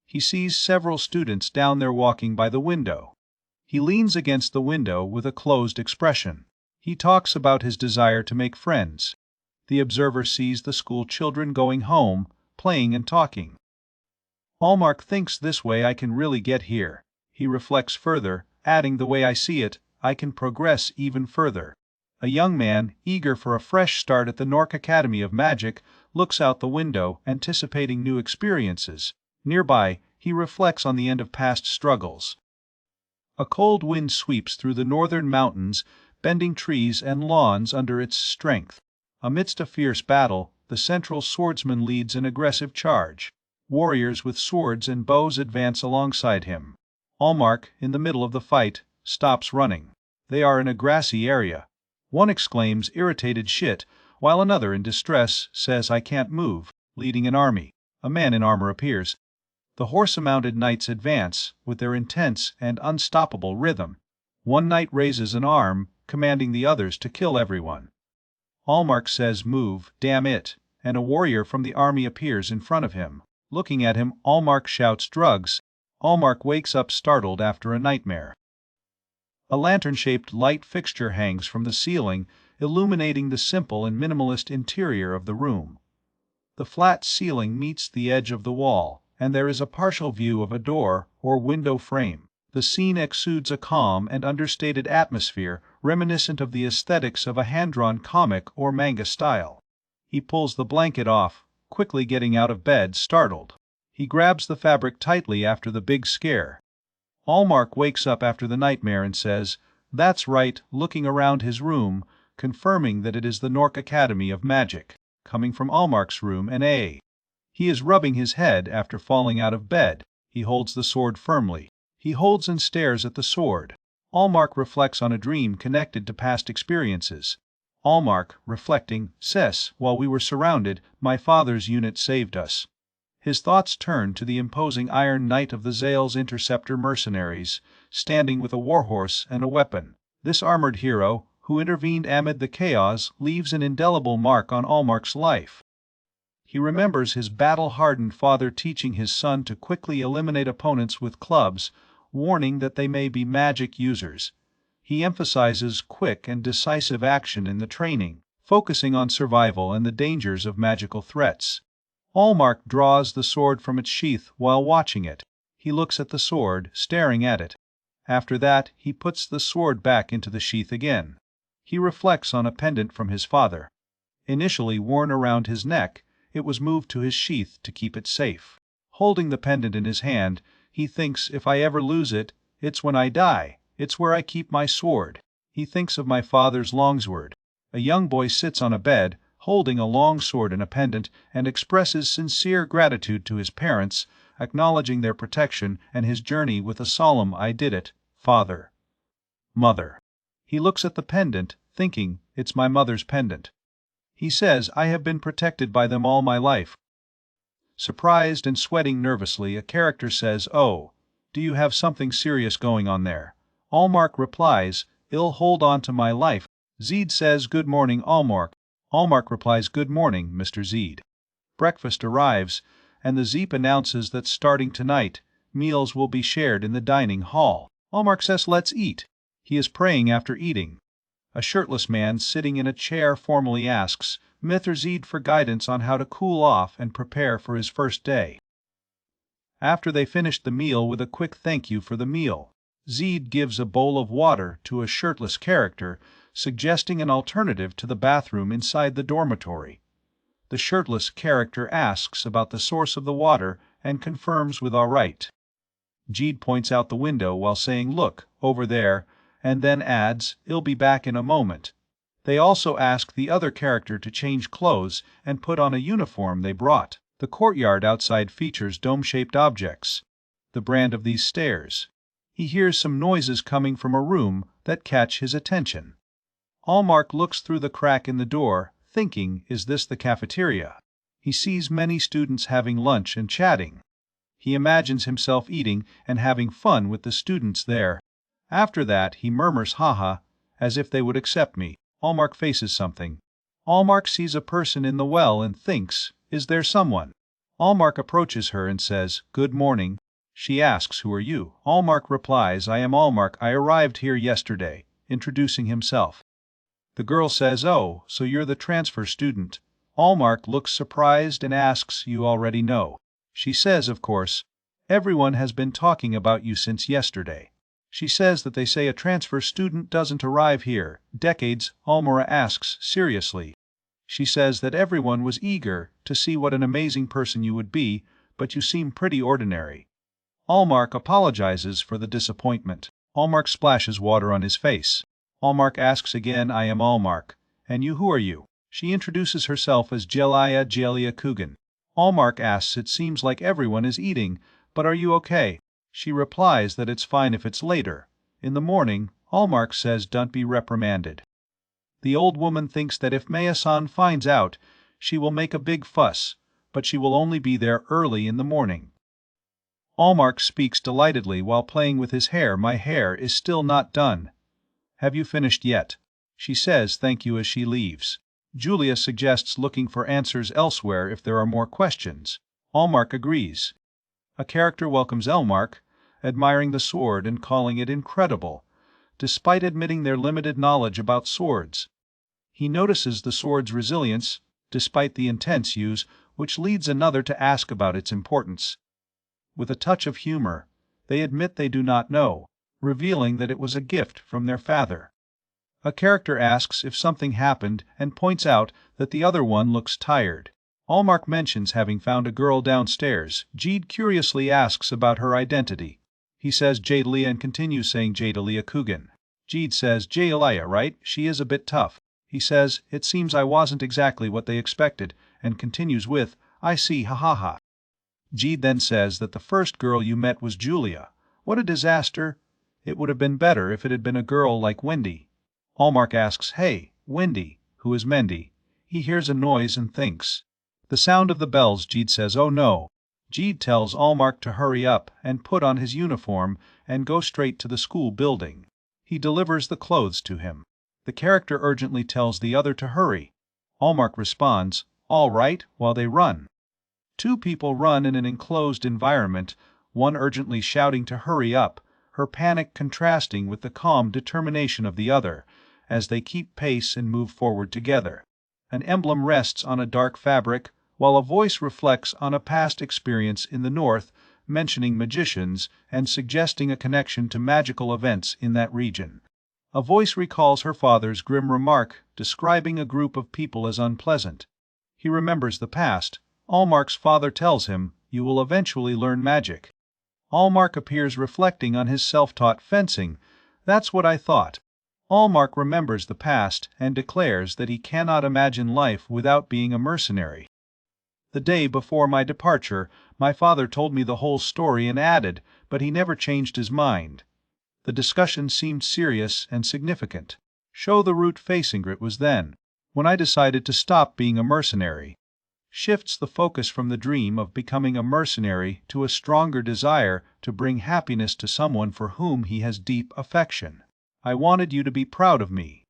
He sees several students down there walking by the window. He leans against the window with a closed expression. He talks about his desire to make friends. The observer sees the school children going home, playing and talking. Allmark thinks this way I can really get here. He reflects further, adding the way I see it, I can progress even further. A young man, eager for a fresh start at the Nork Academy of Magic, looks out the window, anticipating new experiences. Nearby, he reflects on the end of past struggles. A cold wind sweeps through the northern mountains, bending trees and lawns under its strength. Amidst a fierce battle, the central swordsman leads an aggressive charge. Warriors with swords and bows advance alongside him. Allmark, in the middle of the fight, stops running. They are in a grassy area. One exclaims, irritated shit, while another in distress says I can't move, leading an army. A man in armor appears. The horse-mounted knights advance, with their intense and unstoppable rhythm. One knight raises an arm, commanding the others to kill everyone. Allmark says move, damn it, and a warrior from the army appears in front of him. Looking at him, Allmark shouts drugs. Allmark wakes up startled after a nightmare. A lantern-shaped light fixture hangs from the ceiling, illuminating the simple and minimalist interior of the room. The flat ceiling meets the edge of the wall, and there is a partial view of a door or window frame. The scene exudes a calm and understated atmosphere reminiscent of the aesthetics of a hand-drawn comic or manga style. He pulls the blanket off, quickly getting out of bed, startled. He grabs the fabric tightly after the big scare. Allmark wakes up after the nightmare and says, "That's right," looking around his room, confirming that it is the Nork Academy of Magic, coming from Allmark's room and A. He is rubbing his head after falling out of bed. He holds the sword firmly. He holds and stares at the sword. Allmark reflects on a dream connected to past experiences. Allmark, reflecting, says, "While we were surrounded, my father's unit saved us." His thoughts turn to the imposing Iron Knight of the Zale's Interceptor mercenaries, standing with a warhorse and a weapon. This armored hero, who intervened amid the chaos, leaves an indelible mark on Allmark's life. He remembers his battle-hardened father teaching his son to quickly eliminate opponents with clubs, warning that they may be magic users. He emphasizes quick and decisive action in the training, focusing on survival and the dangers of magical threats. Allmark draws the sword from its sheath while watching it. He looks at the sword, staring at it. After that, he puts the sword back into the sheath again. He reflects on a pendant from his father. Initially worn around his neck, it was moved to his sheath to keep it safe. Holding the pendant in his hand, he thinks, "If I ever lose it, it's when I die. It's where I keep my sword." He thinks of my father's longsword. A young boy sits on a bed, holding a long sword and a pendant, and expresses sincere gratitude to his parents, acknowledging their protection and his journey with a solemn "I did it, father. Mother." He looks at the pendant, thinking, "It's my mother's pendant." He says, "I have been protected by them all my life." Surprised and sweating nervously, a character says, "Oh, do you have something serious going on there?" Allmark replies, "I'll hold on to my life." Zede says, "Good morning, Allmark." Allmark replies, "Good morning, Mr. Zede." Breakfast arrives, and the Zeep announces that starting tonight, meals will be shared in the dining hall. Allmark says, "Let's eat." He is praying after eating. A shirtless man sitting in a chair formally asks Mr. Zede for guidance on how to cool off and prepare for his first day. After they finish the meal with a quick thank you for the meal, Zede gives a bowl of water to a shirtless character, suggesting an alternative to the bathroom inside the dormitory. The shirtless character asks about the source of the water and confirms with "all right." Zede points out the window while saying, "Look, over there," and then adds, "I'll be back in a moment." They also ask the other character to change clothes and put on a uniform they brought. The courtyard outside features dome-shaped objects, the brand of these stairs. He hears some noises coming from a room that catch his attention. Allmark looks through the crack in the door, thinking, is this the cafeteria? He sees many students having lunch and chatting. He imagines himself eating and having fun with the students there. After that, he murmurs, "Haha," as if they would accept me. Allmark faces something. Allmark sees a person in the well and thinks, is there someone? Allmark approaches her and says, "Good morning." She asks, "Who are you?" Allmark replies, "I am Allmark, I arrived here yesterday," introducing himself. The girl says, "Oh, so you're the transfer student." Allmark looks surprised and asks, "You already know?" She says, "Of course. Everyone has been talking about you since yesterday." She says that they say a transfer student doesn't arrive here. Decades, Almora asks, seriously. She says that everyone was eager to see what an amazing person you would be, but you seem pretty ordinary. Allmark apologizes for the disappointment. Allmark splashes water on his face. Allmark asks again, "I am Allmark. And you, who are you?" She introduces herself as Jelia Coogan. Allmark asks, "It seems like everyone is eating, but are you okay?" She replies that it's fine if it's later. In the morning, Allmark says, "Don't be reprimanded." The old woman thinks that if Maya-san finds out, she will make a big fuss, but she will only be there early in the morning. Allmark speaks delightedly while playing with his hair. "My hair is still not done." "Have you finished yet?" She says thank you as she leaves. Julia suggests looking for answers elsewhere if there are more questions. Allmark agrees. A character welcomes Allmark, admiring the sword and calling it incredible, despite admitting their limited knowledge about swords. He notices the sword's resilience, despite the intense use, which leads another to ask about its importance. With a touch of humor, they admit they do not know, revealing that it was a gift from their father. A character asks if something happened and points out that the other one looks tired. Allmark mentions having found a girl downstairs. Jeed curiously asks about her identity. He says Jadalia and continues saying Jadalia Coogan. Jeed says Jadalia, right? She is a bit tough. He says, it seems I wasn't exactly what they expected, and continues with, I see, ha ha ha. Jeed then says that the first girl you met was Julia. What a disaster. It would have been better if it had been a girl like Wendy. Allmark asks, hey, Wendy, who is Mendy? He hears a noise and thinks. The sound of the bells. Jeed says, oh no. Jeed tells Allmark to hurry up and put on his uniform and go straight to the school building. He delivers the clothes to him. The character urgently tells the other to hurry. Allmark responds, all right, while they run. Two people run in an enclosed environment, one urgently shouting to hurry up, her panic contrasting with the calm determination of the other, as they keep pace and move forward together. An emblem rests on a dark fabric, while a voice reflects on a past experience in the north, mentioning magicians and suggesting a connection to magical events in that region. A voice recalls her father's grim remark describing a group of people as unpleasant. He remembers the past. Allmark's father tells him, you will eventually learn magic. Allmark appears reflecting on his self-taught fencing. That's what I thought. Allmark remembers the past and declares that he cannot imagine life without being a mercenary. The day before my departure, my father told me the whole story and added, but he never changed his mind. The discussion seemed serious and significant. Show the route facing it was then, when I decided to stop being a mercenary. Shifts the focus from the dream of becoming a mercenary to a stronger desire to bring happiness to someone for whom he has deep affection. I wanted you to be proud of me.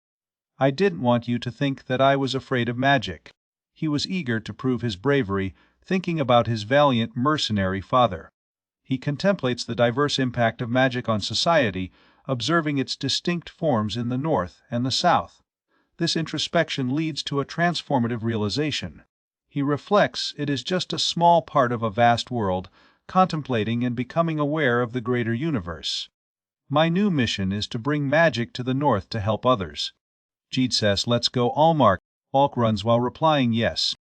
I didn't want you to think that I was afraid of magic. He was eager to prove his bravery, thinking about his valiant mercenary father. He contemplates the diverse impact of magic on society, observing its distinct forms in the North and the South. This introspection leads to a transformative realization. He reflects it is just a small part of a vast world, contemplating and becoming aware of the greater universe. My new mission is to bring magic to the North to help others. Jeed says, let's go, Allmark. Alk runs while replying yes.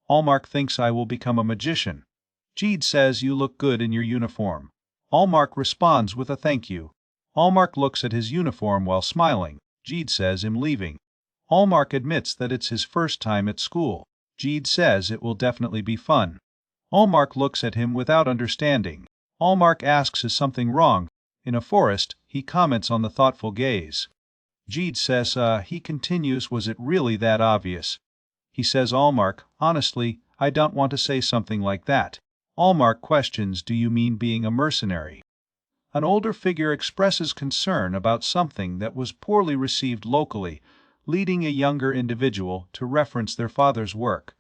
Allmark thinks I will become a magician. Jeed says you look good in your uniform. Allmark responds with a thank you. Allmark looks at his uniform while smiling. Jeed says I'm leaving. Allmark admits that it's his first time at school. Jeed says it will definitely be fun. Allmark looks at him without understanding. Allmark asks is something wrong. In a forest, he comments on the thoughtful gaze. Jeed says, he continues, was it really that obvious? He says, Allmark, honestly, I don't want to say something like that. Allmark questions, do you mean being a mercenary? An older figure expresses concern about something that was poorly received locally, leading a younger individual to reference their father's work.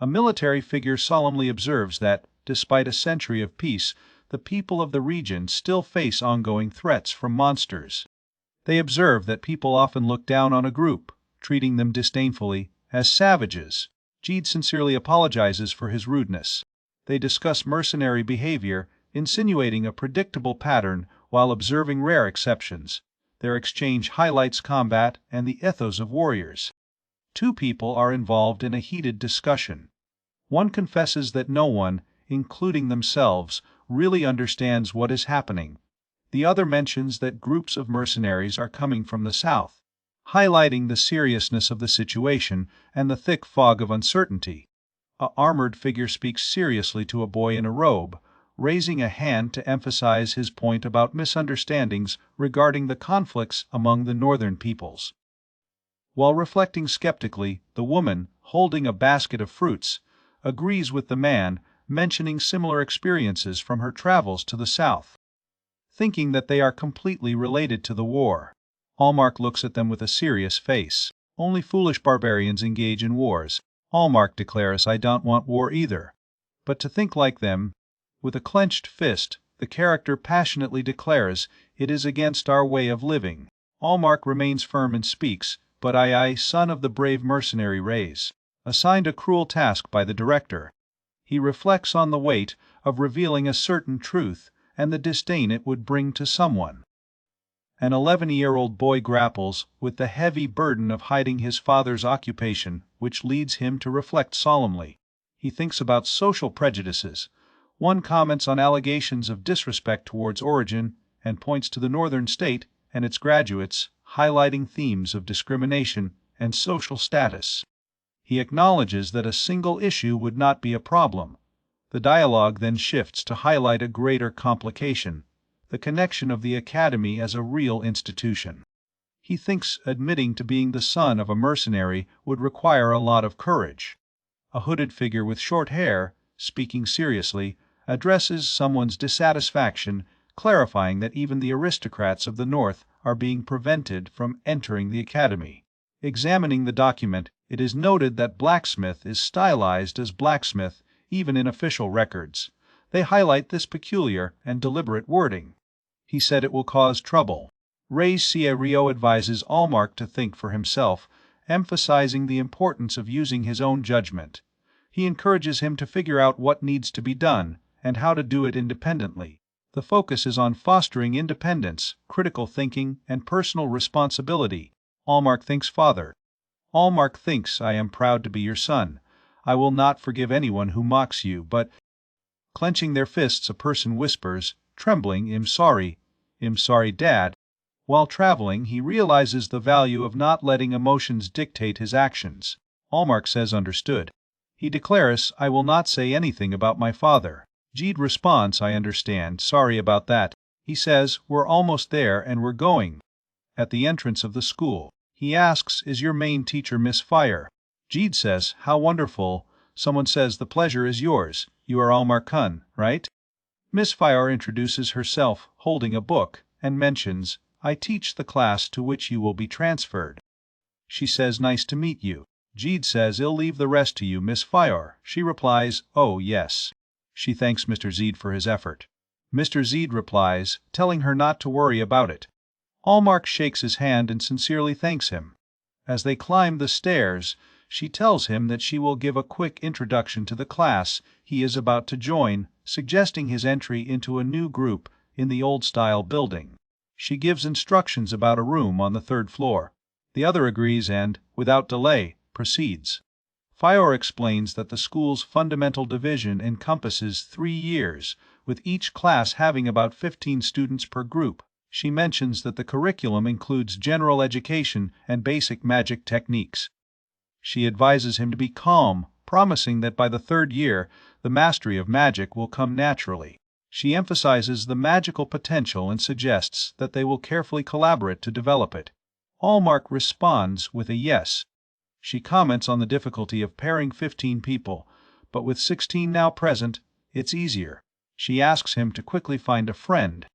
A military figure solemnly observes that, despite a century of peace, the people of the region still face ongoing threats from monsters. They observe that people often look down on a group, treating them disdainfully, as savages. Jeed sincerely apologizes for his rudeness. They discuss mercenary behavior, insinuating a predictable pattern while observing rare exceptions. Their exchange highlights combat and the ethos of warriors. Two people are involved in a heated discussion. One confesses that no one, including themselves, really understands what is happening. The other mentions that groups of mercenaries are coming from the south, highlighting the seriousness of the situation and the thick fog of uncertainty. A armored figure speaks seriously to a boy in a robe, raising a hand to emphasize his point about misunderstandings regarding the conflicts among the northern peoples. While reflecting skeptically, the woman, holding a basket of fruits, agrees with the man, mentioning similar experiences from her travels to the south. Thinking that they are completely related to the war, Allmark looks at them with a serious face. Only foolish barbarians engage in wars. Allmark declares I don't want war either. But to think like them, with a clenched fist, the character passionately declares it is against our way of living. Allmark remains firm and speaks, but I, son of the brave mercenary race, assigned a cruel task by the director. He reflects on the weight of revealing a certain truth and the disdain it would bring to someone. An 11-year-old boy grapples with the heavy burden of hiding his father's occupation, which leads him to reflect solemnly. He thinks about social prejudices. One comments on allegations of disrespect towards origin and points to the northern state and its graduates, highlighting themes of discrimination and social status. He acknowledges that a single issue would not be a problem. The dialogue then shifts to highlight a greater complication: the connection of the academy as a real institution. He thinks admitting to being the son of a mercenary would require a lot of courage. A hooded figure with short hair, speaking seriously, addresses someone's dissatisfaction, clarifying that even the aristocrats of the North are being prevented from entering the academy. Examining the document, it is noted that blacksmith is stylized as blacksmith even in official records. They highlight this peculiar and deliberate wording. He said it will cause trouble. Rio advises Allmark to think for himself, emphasizing the importance of using his own judgment. He encourages him to figure out what needs to be done and how to do it independently. The focus is on fostering independence, critical thinking, and personal responsibility. Allmark thinks father. Allmark thinks I am proud to be your son. I will not forgive anyone who mocks you, but... Clenching their fists, a person whispers, trembling, I'm sorry, Dad. While traveling, he realizes the value of not letting emotions dictate his actions. Allmark says understood. He declares, I will not say anything about my father. Jeed responds, I understand, sorry about that. He says, we're almost there and we're going. At the entrance of the school, he asks, is your main teacher Miss Fire? Jeed says, how wonderful. Someone says the pleasure is yours. You are Allmark Kun, right? Miss Fire introduces herself, holding a book, and mentions, I teach the class to which you will be transferred. She says, nice to meet you. Jeed says, I'll leave the rest to you, Miss Fire. She replies, oh yes. She thanks Mr. Zeed for his effort. Mr. Zeed replies, telling her not to worry about it. Allmark shakes his hand and sincerely thanks him. As they climb the stairs, she tells him that she will give a quick introduction to the class he is about to join, suggesting his entry into a new group in the old-style building. She gives instructions about a room on the third floor. The other agrees and, without delay, proceeds. Fire explains that the school's fundamental division encompasses 3 years, with each class having about 15 students per group. She mentions that the curriculum includes general education and basic magic techniques. She advises him to be calm, promising that by the 3rd year, the mastery of magic will come naturally. She emphasizes the magical potential and suggests that they will carefully collaborate to develop it. Allmark responds with a yes. She comments on the difficulty of pairing 15 people, but with 16 now present, it's easier. She asks him to quickly find a friend.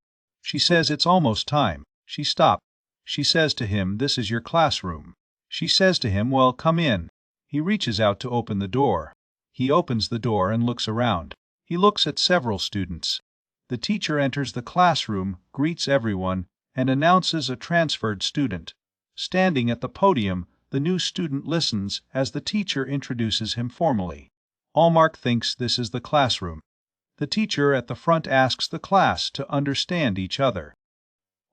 She says it's almost time. She stops. She says to him, this is your classroom. She says to him, well, come in. He reaches out to open the door. He opens the door and looks around. He looks at several students. The teacher enters the classroom, greets everyone, and announces a transferred student. Standing at the podium, the new student listens as the teacher introduces him formally. Allmark thinks this is the classroom. The teacher at the front asks the class to understand each other.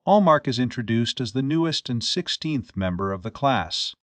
Allmark is introduced as the newest and 16th member of the class.